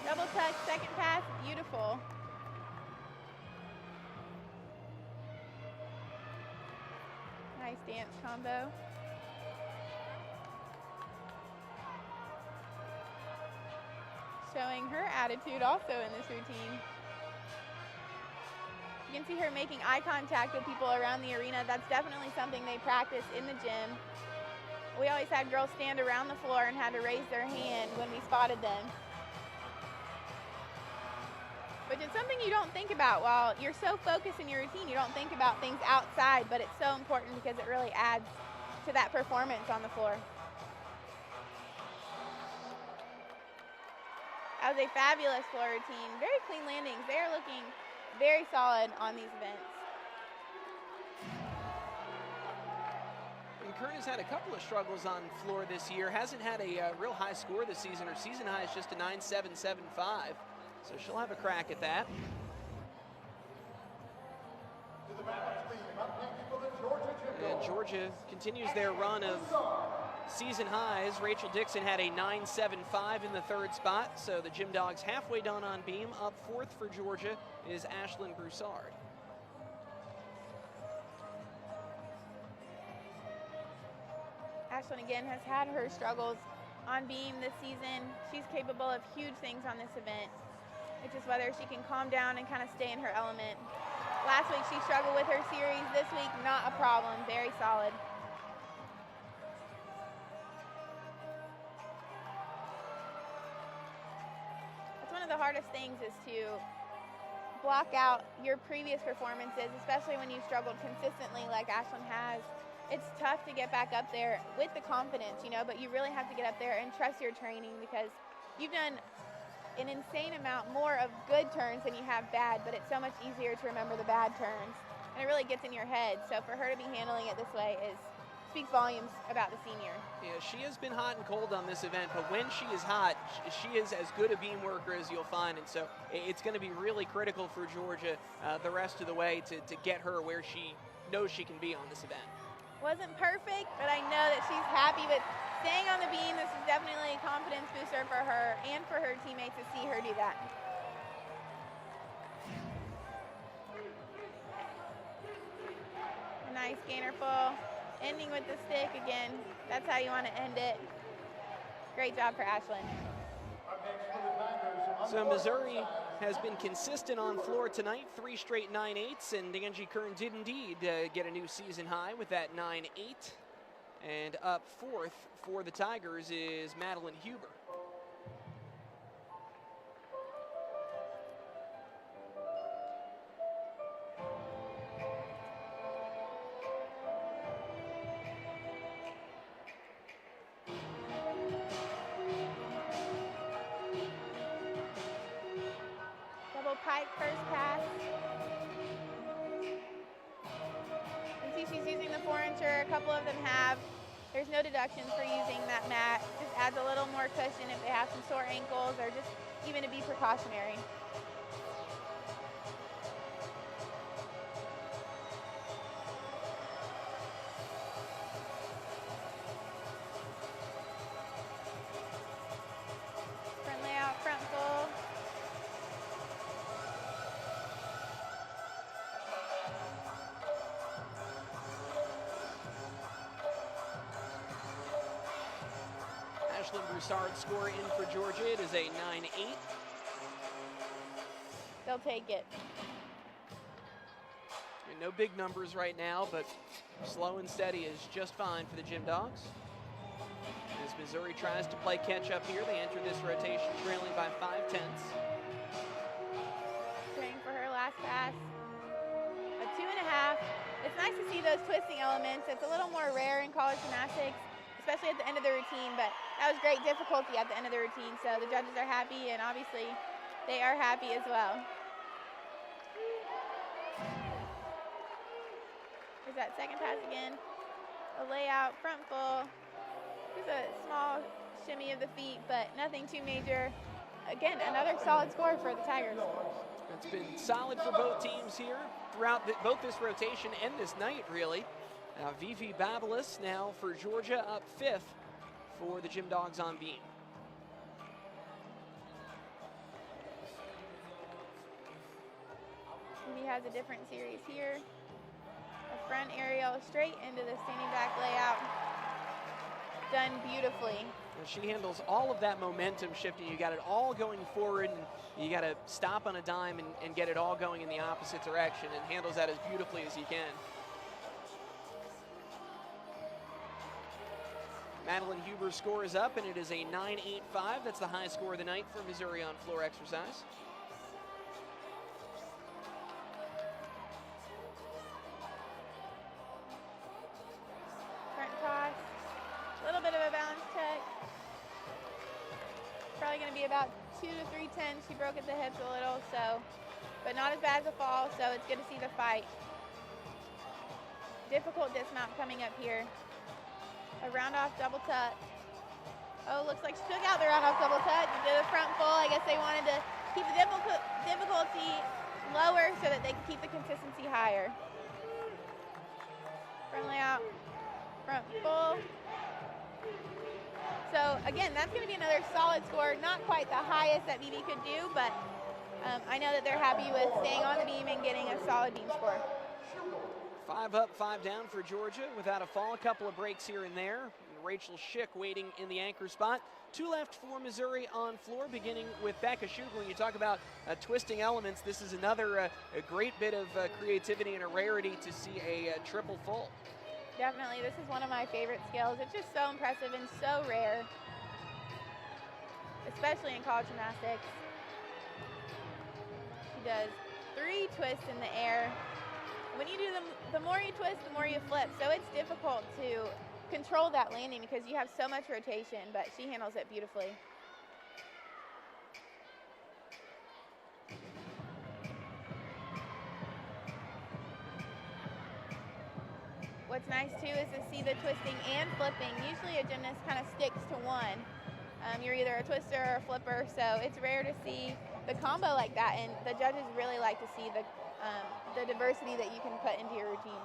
Double touch, second pass, beautiful. Nice dance combo. Showing her attitude also in this routine. You can see her making eye contact with people around the arena. That's definitely something they practice in the gym. We always had girls stand around the floor and had to raise their hand when we spotted them. Which is something you don't think about while you're so focused in your routine. You don't think about things outside, but it's so important because it really adds to that performance on the floor. That was a fabulous floor routine. Very clean landings. They are looking very solid on these events. And Kern has had a couple of struggles on floor this year. Hasn't had a real high score this season. Her season high is just a 9.775. So she'll have a crack at that. And Georgia continues their run of season highs. Rachel Dixon had a 9.75 in the third spot. So the Gym Dogs halfway done on beam. Up fourth for Georgia is Ashlyn Broussard. Ashlyn again has had her struggles on beam this season. She's capable of huge things on this event. It's just whether she can calm down and kind of stay in her element. Last week she struggled with her series. This week, not a problem. Very solid. That's one of the hardest things, is to block out your previous performances, especially when you struggled consistently like Ashlyn has. It's tough to get back up there with the confidence, you know, but you really have to get up there and trust your training, because you've done an insane amount more of good turns than you have bad, but it's so much easier to remember the bad turns, and it really gets in your head. So for her to be handling it this way speaks volumes about the senior. Yeah, she has been hot and cold on this event, but when she is hot, she is as good a beam worker as you'll find, and so it's going to be really critical for Georgia the rest of the way to get her where she knows she can be on this event. Wasn't perfect, but I know that she's happy with staying on the beam. This is definitely a confidence booster for her and for her teammates to see her do that. A nice gainer full. Ending with the stick again. That's how you want to end it. Great job for Ashlyn. So Missouri has been consistent on floor tonight, 3 straight 9.8s, and Angie Kern did indeed get a new season high with that 9.8. And up fourth for the Tigers is Madeline Huber. Pike first pass. You see she's using the 4-incher. A couple of them have. There's no deductions for using that mat. Just adds a little more cushion if they have some sore ankles, or just even to be precautionary. Front layout, front full. Ashlyn Broussard's score in for Georgia. It is a 9.8. They'll take it. No big numbers right now, but slow and steady is just fine for the Gym Dogs. As Missouri tries to play catch up here, they enter this rotation trailing by 5/10. Praying for her last pass. A 2.5. It's nice to see those twisting elements. It's a little more rare in college gymnastics, especially at the end of the routine, but that was great difficulty at the end of the routine, so the judges are happy, and obviously they are happy as well. There's that second pass again. A layout, front full. Just a small shimmy of the feet, but nothing too major. Again, another solid score for the Tigers. It's been solid for both teams here throughout both this rotation and this night, really. Now, Vivi Babelis now for Georgia up 5th for the Gym Dogs on beam. Vivi has a different series here. A front aerial straight into the standing back layout. Done beautifully. And she handles all of that momentum shifting. You got it all going forward, and you got to stop on a dime and get it all going in the opposite direction, and handles that as beautifully as you can. Madeline Huber's score is up, and it is a 9.85. That's the high score of the night for Missouri on floor exercise. Front toss. A little bit of a balance check. Probably going to be about 2 to 3 tenths. She broke at the hips a little, so, but not as bad as a fall, so it's good to see the fight. Difficult dismount coming up here. A round off double tuck. Oh, looks like she took out the round off double tuck. Did a front full. I guess they wanted to keep the difficulty lower so that they could keep the consistency higher. Front layout, front full. So again, that's going to be another solid score. Not quite the highest that Vivi could do, but I know that they're happy with staying on the beam and getting a solid beam score. 5 up, 5 down for Georgia without a fall. A couple of breaks here and there. Rachel Schick waiting in the anchor spot. 2 left for Missouri on floor, beginning with Becca Schugel. When you talk about twisting elements, this is another a great bit of creativity and a rarity to see a triple full. Definitely, this is one of my favorite skills. It's just so impressive and so rare, especially in college gymnastics. She does 3 twists in the air. When you do them, the more you twist, the more you flip. So it's difficult to control that landing because you have so much rotation, but she handles it beautifully. What's nice too is to see the twisting and flipping. Usually a gymnast kind of sticks to one. You're either a twister or a flipper, so it's rare to see the combo like that, and the judges really like to see the diversity that you can put into your routine.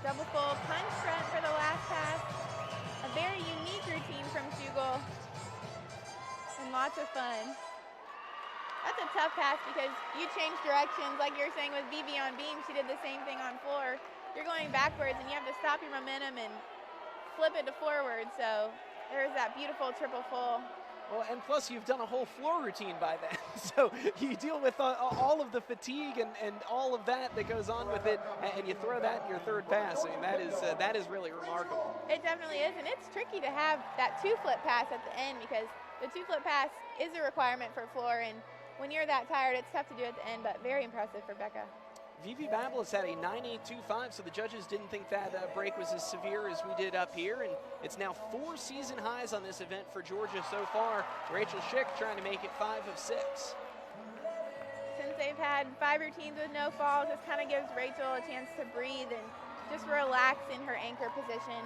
Double full punch front for the last pass. A very unique routine from Schugel and lots of fun. That's a tough pass because you change directions, like you're saying with Vivi on beam. She did the same thing on floor. You're going backwards and you have to stop your momentum and flip it to forward. So there's that beautiful triple full. Well, and plus you've done a whole floor routine by then. So you deal with all of the fatigue and all of that goes on with it, and you throw that in your third pass. I mean, that is really remarkable. It definitely is, and it's tricky to have that 2-flip pass at the end because the 2-flip pass is a requirement for floor, and when you're that tired, it's tough to do at the end, but very impressive for Becca. Vivi Babeles had a 9.825, so the judges didn't think that break was as severe as we did up here, and it's now 4 season highs on this event for Georgia so far. Rachel Schick trying to make it 5 of 6. Since they've had 5 routines with no falls, this kind of gives Rachel a chance to breathe and just relax in her anchor position.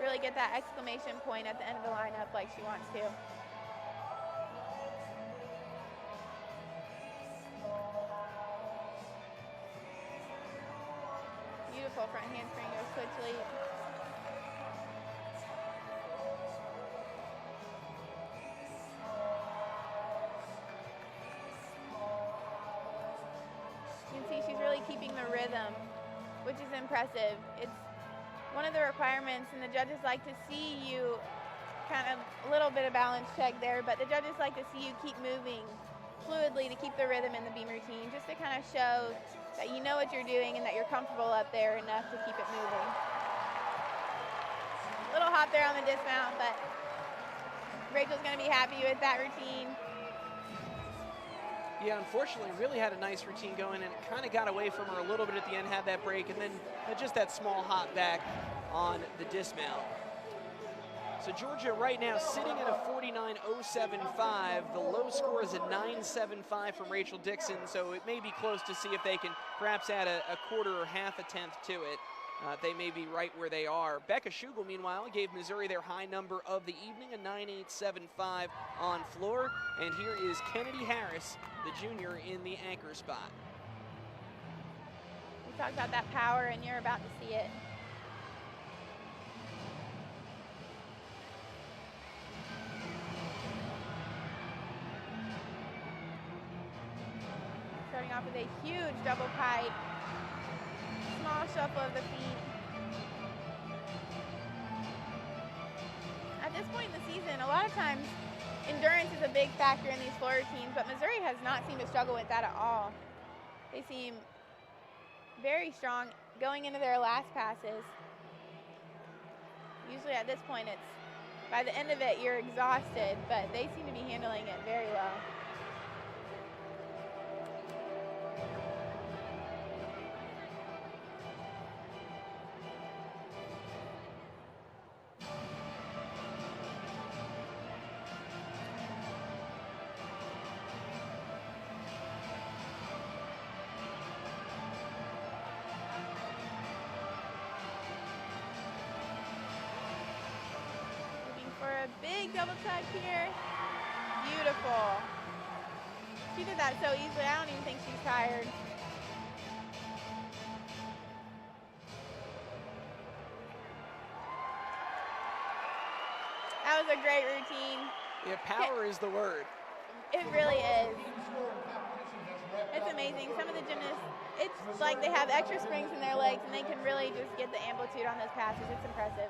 Really get that exclamation point at the end of the lineup like she wants to. Beautiful front handspring goes quickly. You can see she's really keeping the rhythm, which is impressive. It's one of the requirements, and the judges like to see you kind of a little bit of balance check there, but the judges like to see you keep moving fluidly to keep the rhythm in the beam routine, just to kind of show that you know what you're doing and that you're comfortable up there enough to keep it moving. Little hop there on the dismount, but Rachel's going to be happy with that routine. Yeah, unfortunately, really had a nice routine going, and it kind of got away from her a little bit at the end, had that break, and then just that small hop back on the dismount. So Georgia right now sitting at a 49.075. The low score is a 9.75 from Rachel Dixon, so it may be close to see if they can perhaps add a quarter or half a tenth to it. They may be right where they are. Becca Schugel, meanwhile, gave Missouri their high number of the evening, a 9.875 on floor. And here is Kennedy Harris, the junior, in the anchor spot. We talked about that power, and you're about to see it. Starting off with a huge double pike. Small shuffle of the feet. At this point in the season, a lot of times endurance is a big factor in these floor routines, but Missouri has not seemed to struggle with that at all. They seem very strong going into their last passes. Usually at this point, it's by the end of it, you're exhausted, but they seem to be handling it very well. a big double tuck here. Beautiful. She did that so easily. I don't even think she's tired. That was a great routine. Yeah, power is the word. It really is. It's amazing. Some of the gymnasts, it's like they have extra springs in their legs and they can really just get the amplitude on those passes. It's impressive.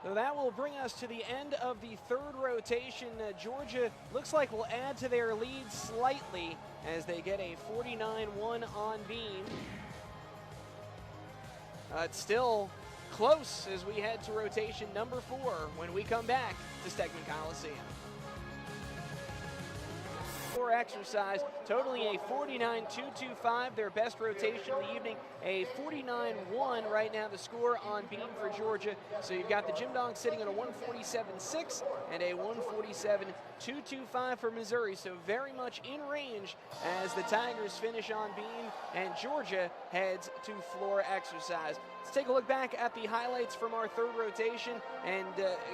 So that will bring us to the end of the third rotation. Georgia looks like will add to their lead slightly as they get a 49-1 on beam. It's still close as we head to rotation number 4 when we come back to Stegeman Coliseum. For exercise, totaling a 49.225, their best rotation of the evening, a 49.1 right now the score on beam for Georgia. So you've got the Gym Dogs sitting at a 147.6 and a 147.225 for Missouri. So very much in range as the Tigers finish on beam and Georgia heads to floor exercise. Let's take a look back at the highlights from our third rotation, and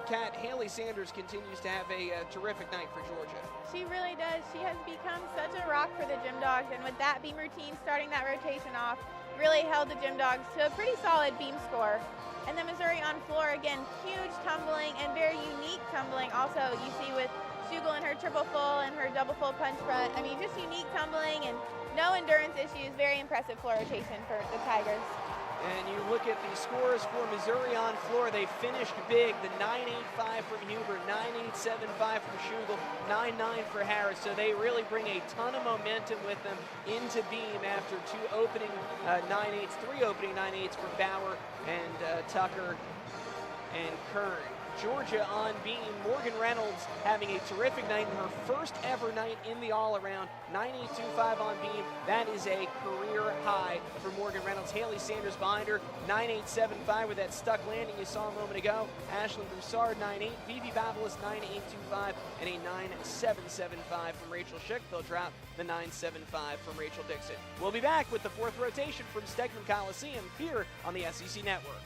Kat, Haley Sanders continues to have a terrific night for Georgia. She really does. She has become such a rock for the Gym Dogs, and with that beam routine starting that rotation off, really held the Gym Dogs to a pretty solid beam score. And then Missouri on floor, again, huge tumbling and very unique tumbling. Also, you see with Schugel in her triple full and her double full punch front. I mean, just unique tumbling and no endurance issues. Very impressive floor rotation for the Tigers. And you look at the scores for Missouri on floor, they finished big. The 9.85 from Huber, 9.875 from Schugel, 9.9 for Harris. So they really bring a ton of momentum with them into beam after two opening 9.8s, three opening 9.8s for Bauer and Tucker and Kern. Georgia on beam, Morgan Reynolds having a terrific night in her first ever night in the all-around, 9.825 on beam. That is a career high for Morgan Reynolds. Haley Sanders behind her, 9.875 with that stuck landing you saw a moment ago. Ashlyn Broussard, 9.8. Vivi Babalis, 9.825, and a 9.775 from Rachel Schick. They'll drop the 9.75 from Rachel Dixon. We'll be back with the fourth rotation from Stegeman Coliseum here on the SEC Network.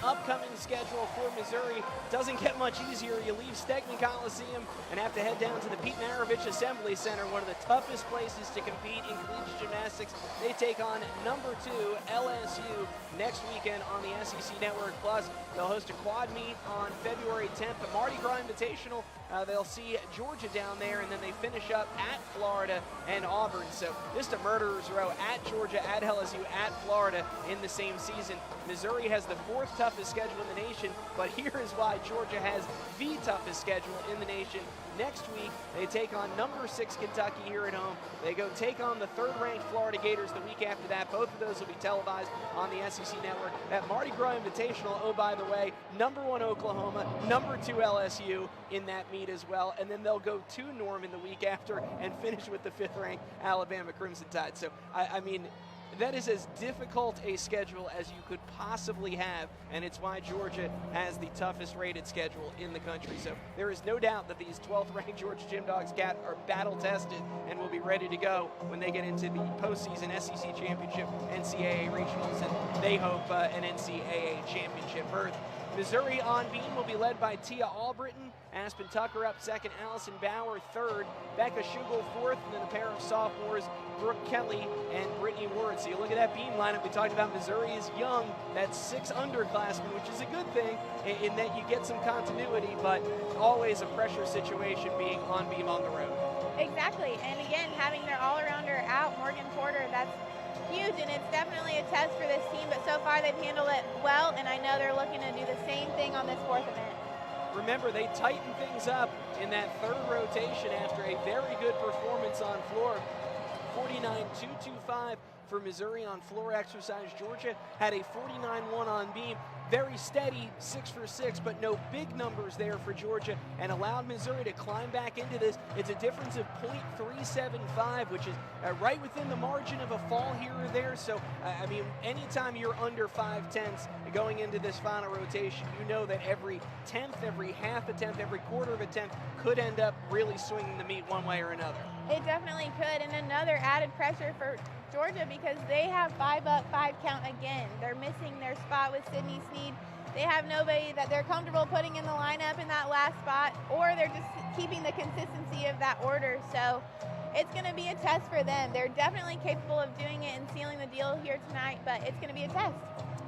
Upcoming schedule for Missouri doesn't get much easier. You leave Stegeman Coliseum and have to head down to the Pete Maravich Assembly Center, one of the toughest places to compete in collegiate gymnastics. They take on number 2 LSU next weekend on the SEC Network. Plus, they'll host a quad meet on February 10th, the Mardi Gras Invitational. They'll see Georgia down there, and then they finish up at Florida and Auburn. So just a murderer's row at Georgia, at LSU, at Florida in the same season. Missouri has the 4th toughest schedule in the nation, but here is why Georgia has the toughest schedule in the nation. Next week, they take on number 6 Kentucky here at home. They go take on the 3rd-ranked Florida Gators the week after that. Both of those will be televised on the SEC Network. That Mardi Gras Invitational, oh, by the way, number 1 Oklahoma, number 2 LSU in that meet as well. And then they'll go to Norman the week after and finish with the 5th-ranked Alabama Crimson Tide. So, I mean, that is as difficult a schedule as you could possibly have, and it's why Georgia has the toughest rated schedule in the country. So there is no doubt that these 12th-ranked Georgia Gym Dogs are battle-tested and will be ready to go when they get into the postseason SEC Championship, NCAA Regionals, and they hope an NCAA Championship berth. Missouri on beam will be led by Tia Albritton, Aspen Tucker up 2nd, Allison Bauer 3rd, Becca Schugel 4th, and then a pair of sophomores, Brooke Kelly and Brittany Ward. So you look at that beam lineup, we talked about Missouri is young, that's 6 underclassmen, which is a good thing in that you get some continuity, but always a pressure situation being on beam on the road. Exactly, and again, having their all-arounder out, Morgan Porter, that's huge, and it's definitely a test for this team, but so far they've handled it well, and I know they're looking to do the same thing on this 4th event. Remember, they tightened things up in that 3rd rotation after a very good performance on floor. 49.225 for Missouri on floor exercise. Georgia had a 49.1 on beam. Very steady, 6 for 6, but no big numbers there for Georgia, and allowed Missouri to climb back into this. It's a difference of .375, which is right within the margin of a fall here or there. So, I mean, anytime you're under 5/10 going into this final rotation, you know that every 10th, every half a tenth, every quarter of a tenth could end up really swinging the meet one way or another. It definitely could, and another added pressure for Georgia because they have 5 up, 5 count again. They're missing their spot with Sydney Sneed. They have nobody that they're comfortable putting in the lineup in that last spot, or they're just keeping the consistency of that order. So it's going to be a test for them. They're definitely capable of doing it and sealing the deal here tonight, but it's going to be a test.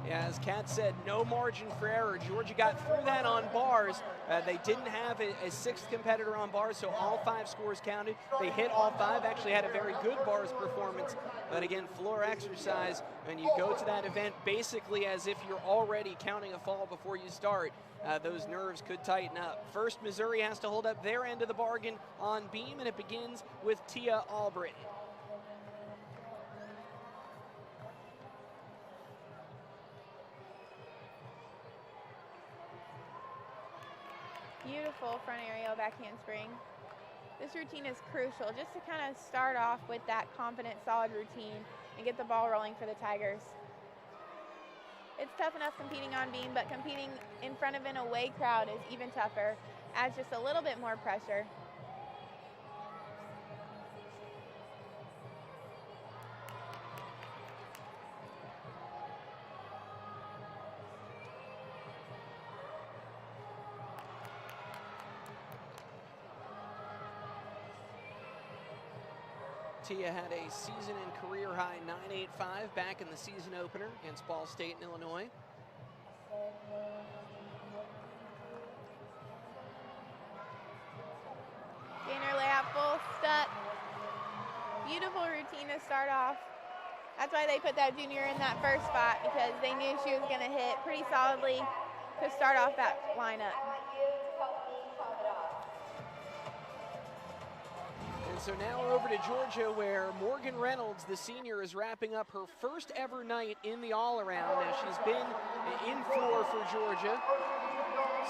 Yeah, as Kat said, no margin for error. Georgia got through that on bars. They didn't have a sixth competitor on bars, so all 5 scores counted. They hit all 5, actually had a very good bars performance. But again, floor exercise, and you go to that event basically as if you're already counting a fall before you start. Those nerves could tighten up. First, Missouri has to hold up their end of the bargain on beam, and it begins with Tia Albritton. Beautiful front aerial back handspring. This routine is crucial just to kind of start off with that confident, solid routine and get the ball rolling for the Tigers. It's tough enough competing on beam, but competing in front of an away crowd is even tougher. Adds just a little bit more pressure. Tia had a season and career high 9.85 back in the season opener against Ball State in Illinois. Gainer layout full, stuck. Beautiful routine to start off. That's why they put that junior in that first spot, because they knew she was going to hit pretty solidly to start off that lineup. So now over to Georgia, where Morgan Reynolds, the senior, is wrapping up her first ever night in the all-around. Now she's been in floor for Georgia.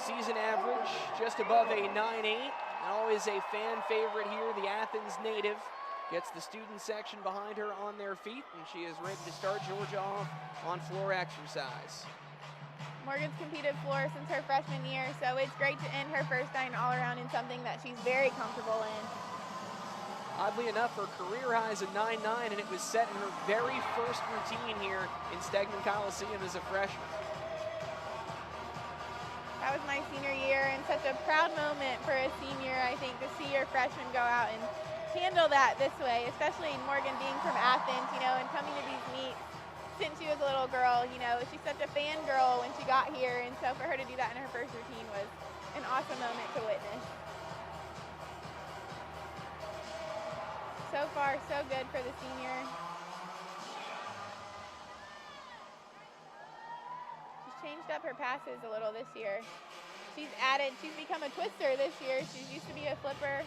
Season average just above a 9.8. Always a fan favorite here, the Athens native. Gets the student section behind her on their feet, and she is ready to start Georgia off on floor exercise. Morgan's competed floor since her freshman year, so it's great to end her first night all-around in something that she's very comfortable in. Oddly enough, her career high is a 9.9, and it was set in her very first routine here in Stegman Coliseum as a freshman. That was my senior year, and such a proud moment for a senior, I think, to see your freshman go out and handle that this way, especially Morgan being from Athens, you know, and coming to these meets since she was a little girl. You know, she's such a fangirl when she got here, and so for her to do that in her first routine was an awesome moment to witness. So far, so good for the senior. She's changed up her passes a little this year. She's become a twister this year. She used to be a flipper.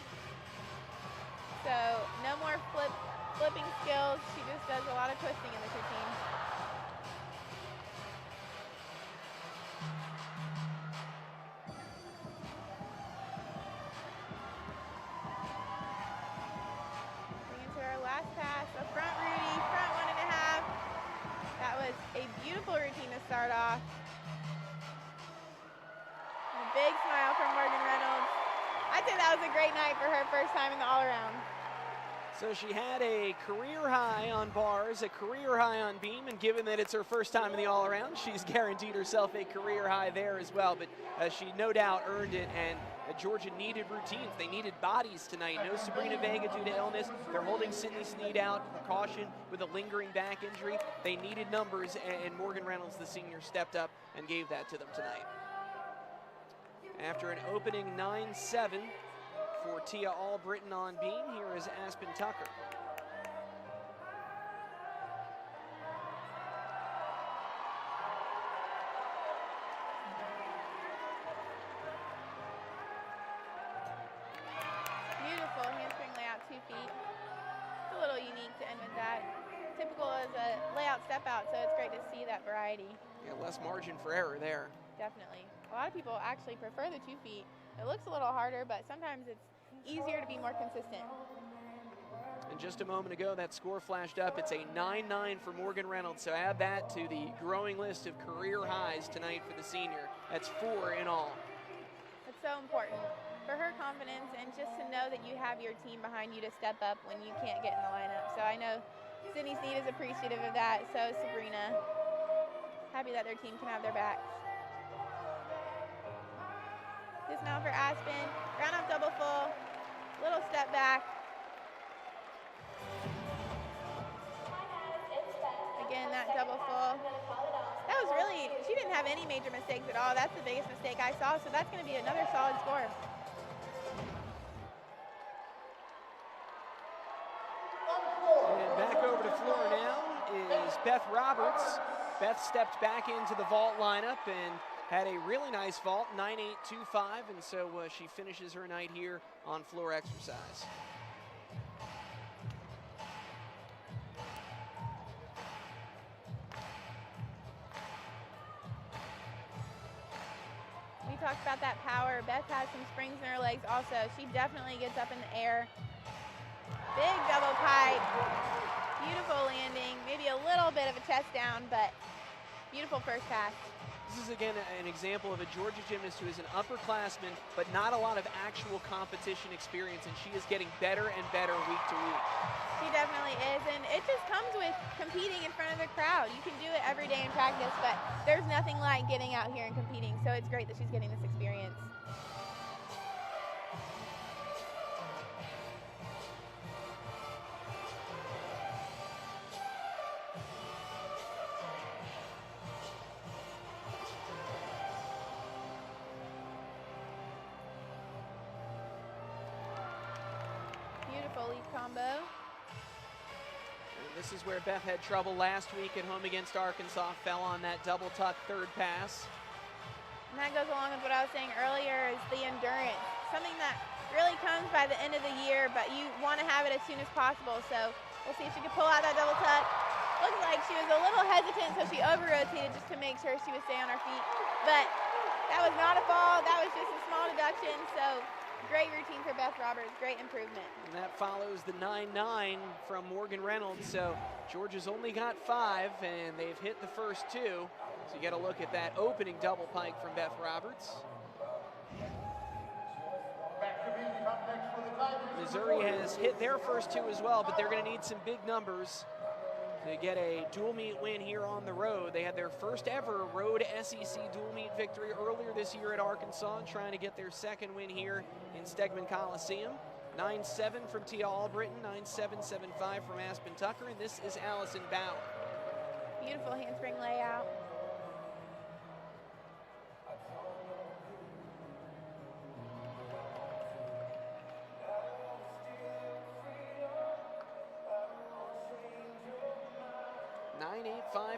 So no more flipping skills. She just does a lot of twisting in this routine. Start off. A big smile from Morgan Reynolds. I'd say that was a great night for her first time in the all-around. So she had a career high on bars, a career high on beam, and given that it's her first time in the all-around, she's guaranteed herself a career high there as well. But she no doubt earned it, and Georgia needed routines. They needed bodies tonight. No Sabrina Vega due to illness. They're holding Sydney Sneed out, precaution with a lingering back injury. They needed numbers, and Morgan Reynolds, the senior, stepped up and gave that to them tonight. After an opening 9.7 for Tia Albritton on beam, here is Aspen Tucker. Beautiful handspring layout, 2 feet. It's a little unique to end with that. Typical as a layout step out, so it's great to see that variety. Yeah, less margin for error there. Definitely. A lot of people actually prefer the 2 feet. It looks a little harder, but sometimes it's easier to be more consistent. And just a moment ago, that score flashed up. It's a 9.9 for Morgan Reynolds, so add that to the growing list of career highs tonight for the senior. That's 4 in all. It's so important for her confidence and just to know that you have your team behind you to step up when you can't get in the lineup. So I know Sydney Snead is appreciative of that, so is Sabrina. Happy that their team can have their backs. Dismount for Aspen, round off double full, little step back. Again, that double full. That was really, she didn't have any major mistakes at all. That's the biggest mistake I saw, so that's going to be another solid score. And back over to floor now is Beth Roberts. Beth stepped back into the vault lineup and had a really nice vault, 9.825, and so she finishes her night here on floor exercise. We talked about that power. Beth has some springs in her legs also. She definitely gets up in the air. Big double pike. Beautiful landing. Maybe a little bit of a chest down, but beautiful first pass. This is, again, an example of a Georgia gymnast who is an upperclassman, but not a lot of actual competition experience, and she is getting better and better week to week. She definitely is, and it just comes with competing in front of the crowd. You can do it every day in practice, but there's nothing like getting out here and competing, so it's great that she's getting this experience. Lead combo. And this is where Beth had trouble last week at home against Arkansas, fell on that double tuck third pass. And that goes along with what I was saying earlier, is the endurance. Something that really comes by the end of the year, but you want to have it as soon as possible. So we'll see if she can pull out that double tuck. Looks like she was a little hesitant, so she over-rotated just to make sure she would stay on her feet. But that was not a fall, that was just a small deduction. So great routine for Beth Roberts, great improvement. And that follows the 9.9 from Morgan Reynolds. So Georgia's only got 5, and they've hit the first 2. So you got to look at that opening double pike from Beth Roberts. Missouri has hit their first 2 as well, but they're going to need some big numbers to get a dual meet win here on the road. They had their first ever road SEC dual meet victory earlier this year at Arkansas, trying to get their second win here in Stegman Coliseum. 9-7 from Tia Albritton, 9-7, 7-5 from Aspen Tucker, and this is Allison Bauer. Beautiful handspring layout.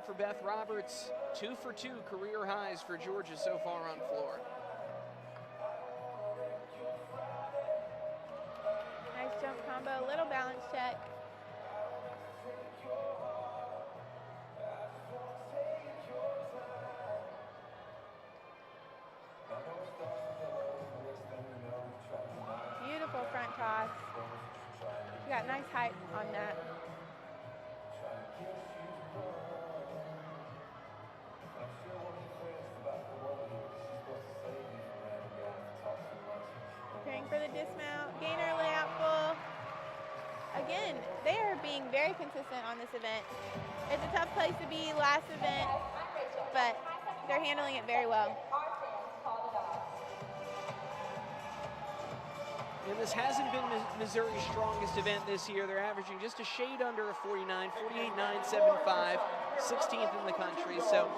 For Beth Roberts, 2 for 2 career highs for Georgia so far on floor. Nice jump combo, little balance check. Beautiful front toss. You got nice height on that. For the dismount, gainer layout full. Again, they are being very consistent on this event. It's a tough place to be last event, but they're handling it very well. And this hasn't been Missouri's strongest event this year. They're averaging just a shade under a 49, 48.975, 16th in the country. So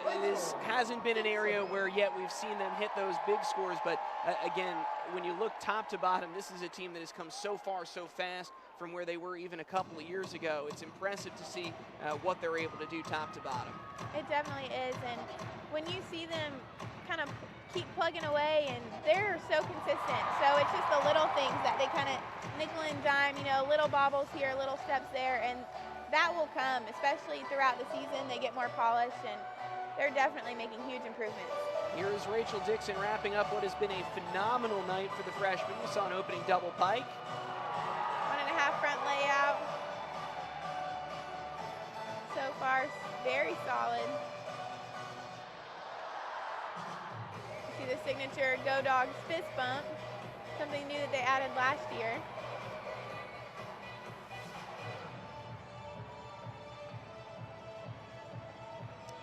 it hasn't been an area where yet we've seen them hit those big scores, but again, when you look top to bottom, this is a team that has come so far so fast from where they were even a couple of years ago. It's impressive to see what they're able to do top to bottom. It definitely is, and when you see them kind of keep plugging away, and they're so consistent, so it's just the little things that they kind of nickel and dime, you know, little bobbles here, little steps there, and that will come, especially throughout the season. They get more polished, and they're definitely making huge improvements. Here is Rachel Dixon wrapping up what has been a phenomenal night for the freshman. We saw an opening double pike. 1.5 front layout. So far, very solid. You see the signature Go Dogs fist bump, something new that they added last year.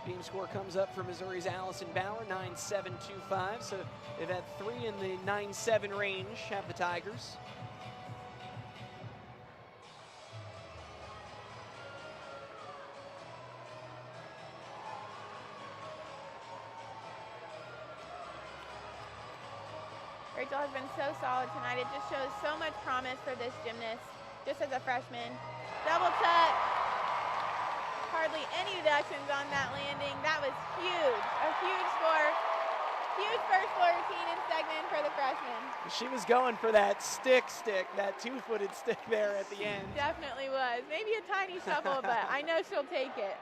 Beam score comes up for Missouri's Allison Bauer, 9.725. So they've had 3 in the 9.7 range, have the Tigers. Rachel has been so solid tonight. It just shows so much promise for this gymnast, just as a freshman. Double tuck. Hardly any deductions on that landing. That was huge. A huge score. Huge first floor routine in Stegman for the freshman. She was going for that stick, that 2-footed stick there at the end. Definitely was. Maybe a tiny shuffle, but I know she'll take it.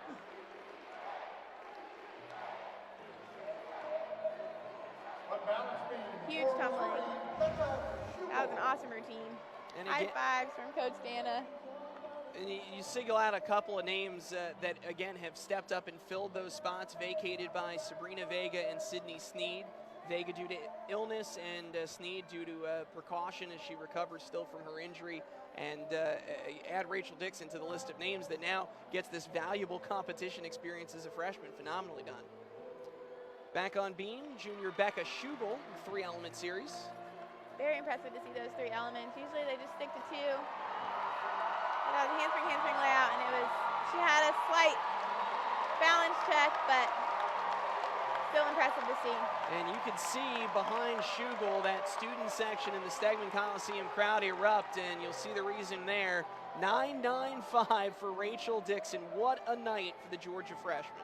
Huge tumbling. That was an awesome routine. And High again, fives from Coach Dana. and you single out a couple of names that, again, have stepped up and filled those spots vacated by Sabrina Vega and Sydney Sneed. Vega due to illness and Sneed due to precaution as she recovers still from her injury. And add Rachel Dixon to the list of names that now gets this valuable competition experience as a freshman. Phenomenally done. Back on beam, junior Becca Schugel, 3-element series. Very impressive to see those 3 elements. Usually they just stick to 2. That was a handspring layout, and she had a slight balance check, but still impressive to see. And you can see behind Schugel that student section in the Stegman Coliseum crowd erupt, and you'll see the reason there. 9.95 for Rachel Dixon. What a night for the Georgia freshman.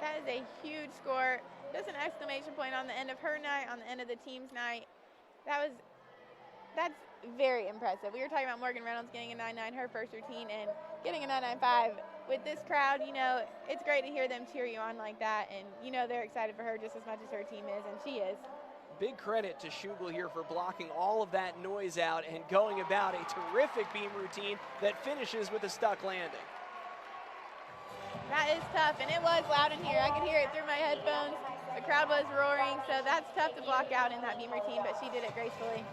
That is a huge score. Just an exclamation point on the end of her night, on the end of the team's night. That's very impressive. We were talking about Morgan Reynolds getting a 9.9 her first routine and getting a 9.95. With this crowd, you know, it's great to hear them cheer you on like that, and you know they're excited for her just as much as her team is, and she is. Big credit to Schugel here for blocking all of that noise out and going about a terrific beam routine that finishes with a stuck landing. That is tough, and it was loud in here. I could hear it through my headphones. The crowd was roaring, so that's tough to block out in that beam routine, but she did it gracefully.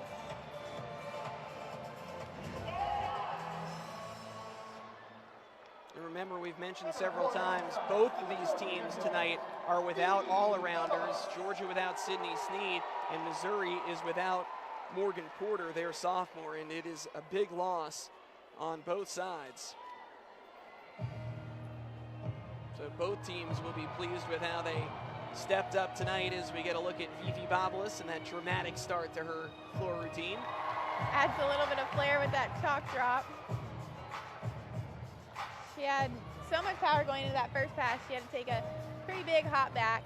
And remember, we've mentioned several times, both of these teams tonight are without all-arounders. Georgia without Sydney Sneed, and Missouri is without Morgan Porter, their sophomore, and it is a big loss on both sides. So both teams will be pleased with how they stepped up tonight as we get a look at Vivi Bobolas and that dramatic start to her floor routine. Adds a little bit of flair with that chalk drop. She had so much power going into that first pass. She had to take a pretty big hop back.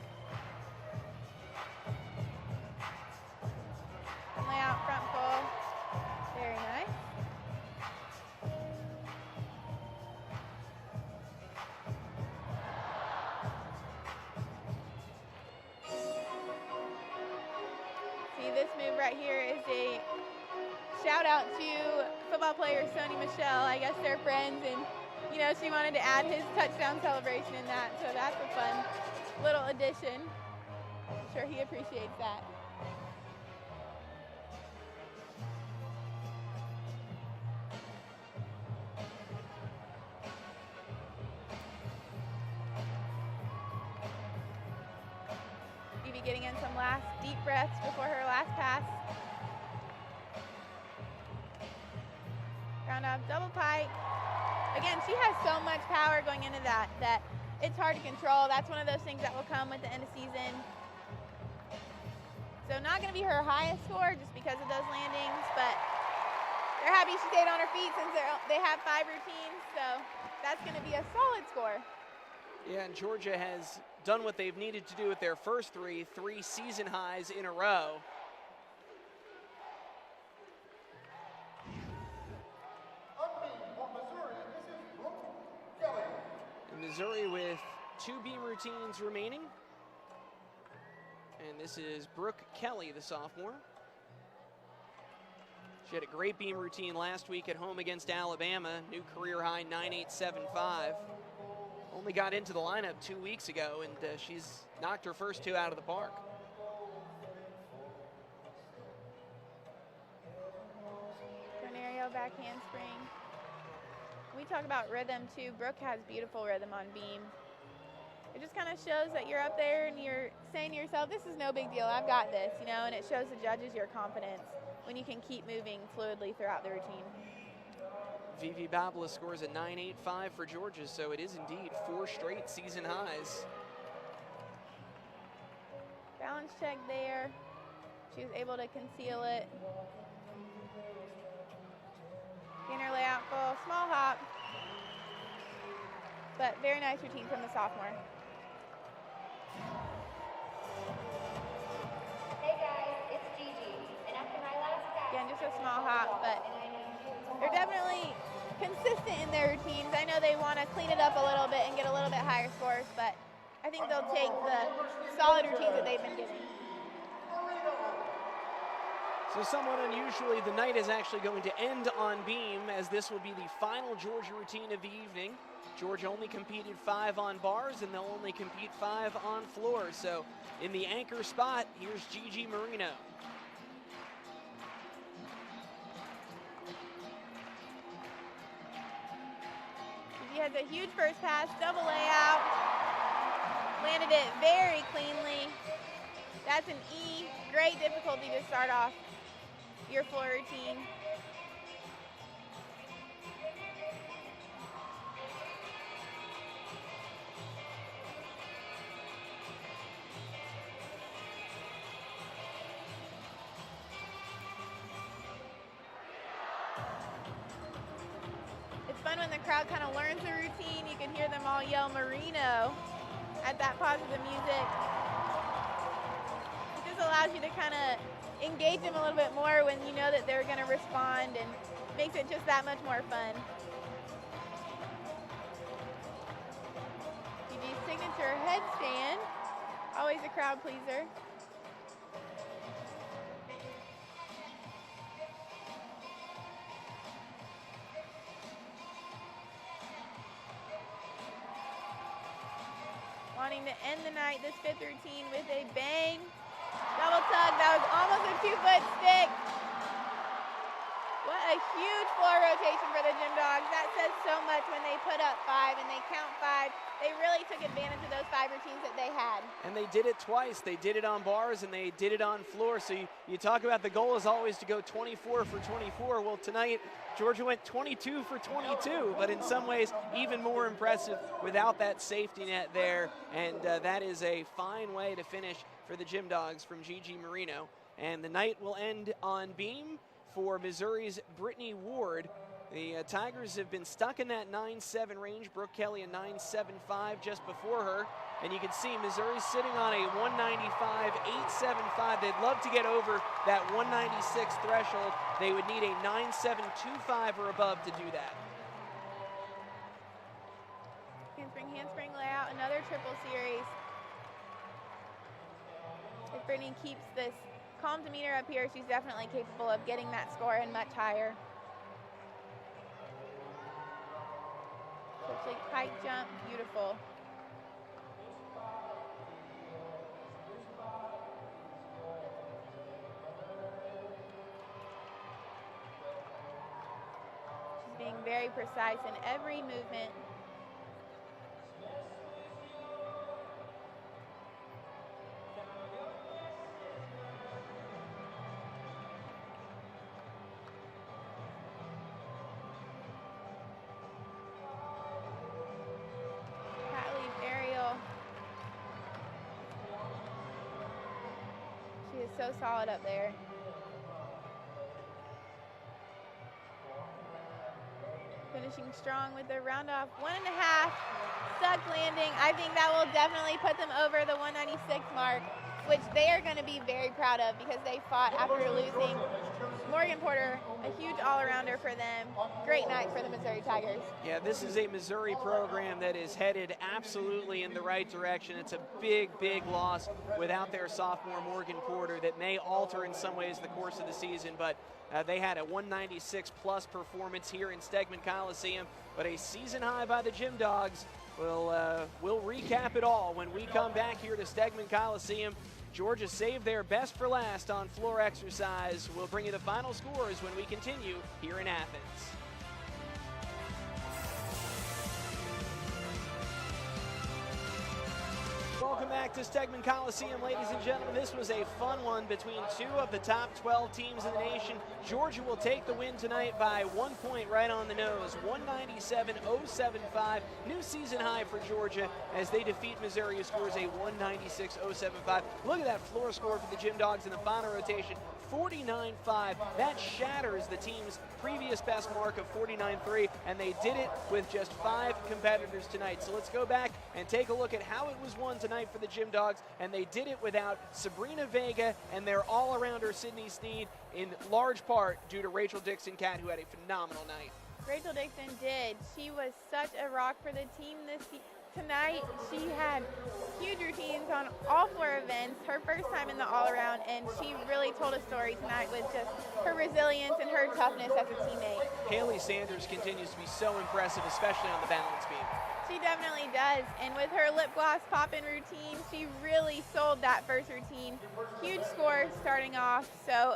Layout front full. Very nice. See, this move right here is a shout out to football player Sony Michelle. I guess they're friends, and you know, she wanted to add his touchdown celebration in that, so that's a fun little addition. I'm sure he appreciates that. Vivi getting in some last deep breaths before her last pass. Round off double pike. Again, she has so much power going into that it's hard to control. That's one of those things that will come with the end of season. So not going to be her highest score just because of those landings, but they're happy she stayed on her feet since they have 5 routines, so that's going to be a solid score. Yeah, and Georgia has done what they've needed to do with their first 3 season highs in a row. Missouri with 2 beam routines remaining. And this is Brooke Kelly, the sophomore. She had a great beam routine last week at home against Alabama, new career high 9.875. Only got into the lineup 2 weeks ago, and she's knocked her first 2 out of the park. Tornado back handspring. We talk about rhythm too. Brooke has beautiful rhythm on beam. it just kind of shows that you're up there and you're saying to yourself, this is no big deal, I've got this, you know, and it shows the judges your confidence when you can keep moving fluidly throughout the routine. Vivi Babla scores a 9.85 for Georgia, so it is indeed 4 straight season highs. Balance check there. She was able to conceal it. Inner layout full, small hop, but very nice routine from the sophomore. Hey guys, it's Gigi, and after my last pass, Again, just a small hop, but they're definitely consistent in their routines. I know they want to clean it up a little bit and get a little bit higher scores, but I think they'll take the solid routines that they've been given. So somewhat unusually, the night is actually going to end on beam, as this will be the final Georgia routine of the evening. Georgia only competed 5 on bars, and they'll only compete 5 on floor. So in the anchor spot, here's Gigi Marino. Gigi has a huge first pass, double layout, landed it very cleanly. That's an E, great difficulty to start off your floor routine. It's fun when the crowd kind of learns the routine. You can hear them all yell Marino at that pause of the music. It just allows you to kind of engage them a little bit more when you know that they're going to respond, and makes it just that much more fun. Gigi's signature headstand, always a crowd pleaser. Wanting to end the night, this 5th routine, with a bang. Double tug, that was almost a 2-foot stick. What a huge floor rotation for the Gym Dogs. That says so much when they put up 5 and they count 5. They really took advantage of those 5 routines that they had. And they did it twice. They did it on bars and they did it on floor. So you talk about the goal is always to go 24 for 24. Well, tonight, Georgia went 22 for 22, but in some ways even more impressive without that safety net there. And that is a fine way to finish for the Gym Dogs from Gigi Marino. And the night will end on beam for Missouri's Brittany Ward. The Tigers have been stuck in that 9.7 range. Brooke Kelly a 9.75 just before her. And you can see Missouri sitting on a 195, 8.75. They'd love to get over that 196 threshold. They would need a 9.725 or above to do that. Handspring layout, another triple series. If Brittany keeps this calm demeanor up here, she's definitely capable of getting that score and much higher. Switch leg pike jump, beautiful. She's being very precise in every movement. So solid up there. Finishing strong with the round off 1.5 stuck landing. I think that will definitely put them over the 196 mark, which they are going to be very proud of because they fought after losing. Morgan Porter, a huge all-arounder for them. Great night for the Missouri Tigers. Yeah, this is a Missouri program that is headed absolutely in the right direction. It's a big, big loss without their sophomore Morgan Porter that may alter in some ways the course of the season, but they had a 196-plus performance here in Stegman Coliseum, but a season high by the Gym Dogs. We'll recap it all when we come back here to Stegman Coliseum. Georgia saved their best for last on floor exercise. We'll bring you the final scores when we continue here in Athens. Welcome back to Stegman Coliseum, ladies and gentlemen. This was a fun one between two of the top 12 teams in the nation. Georgia will take the win tonight by 1 point right on the nose, 197-075. New season high for Georgia as they defeat Missouri, who scores a 196-075. Look at that floor score for the Gym Dogs in the final rotation, 49-5. That shatters the team's previous best mark of 49-3, and they did it with just 5 competitors tonight. So let's go back and take a look at how it was won tonight for the Gym Dogs, and they did it without Sabrina Vega and their all-arounder Sydney Sneed, in large part due to Rachel Dixon-Cat, who had a phenomenal night. Rachel Dixon did. She was such a rock for the team tonight. She had huge routines on all four events, her first time in the all-around, and she really told a story tonight with just her resilience and her toughness as a teammate. Haley Sanders continues to be so impressive, especially on the balance beam. She definitely does, and with her lip gloss pop-in routine, she really sold that first routine. Huge score starting off, so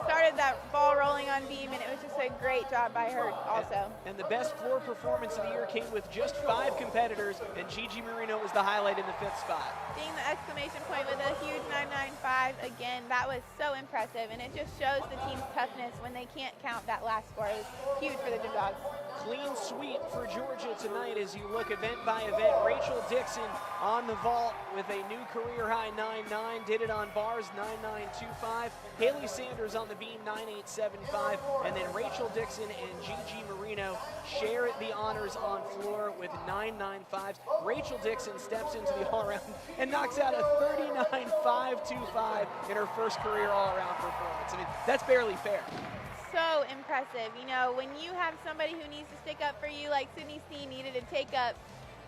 started that ball rolling on beam, and it was just a great job by her also. And the best floor performance of the year came with just 5 competitors, and Gigi Marino was the highlight in the 5th spot. Being the exclamation point with a huge 995, again, that was so impressive, and it just shows the team's toughness when they can't count that last score. It was huge for the Gym Dogs. Clean sweep for Georgia tonight as you look event by event. Rachel Dixon on the vault with a new career high 9.9, did it on bars 9.925. Haley Sanders on the beam 9.875, and then Rachel Dixon and Gigi Marino share the honors on floor with 9.95s. Rachel Dixon steps into the all-around and knocks out a 39.525 in her first career all-around performance. I mean, that's barely fair. So impressive. You know, when you have somebody who needs to stick up for you, like Sydney Steen needed to take up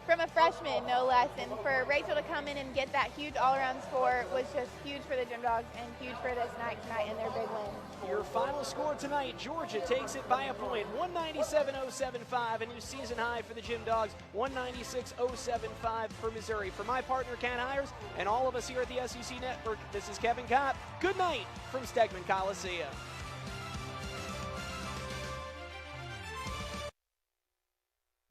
from a freshman, no less, and for Rachel to come in and get that huge all-around score was just huge for the Gym Dogs and huge for this night tonight and their big win. Your final score tonight, Georgia takes it by a point, 197-075, a new season high for the Gym Dogs, 196-075 for Missouri. For my partner, Ken Hires, and all of us here at the SEC Network, this is Kevin Kopp. Good night from Stegman Coliseum.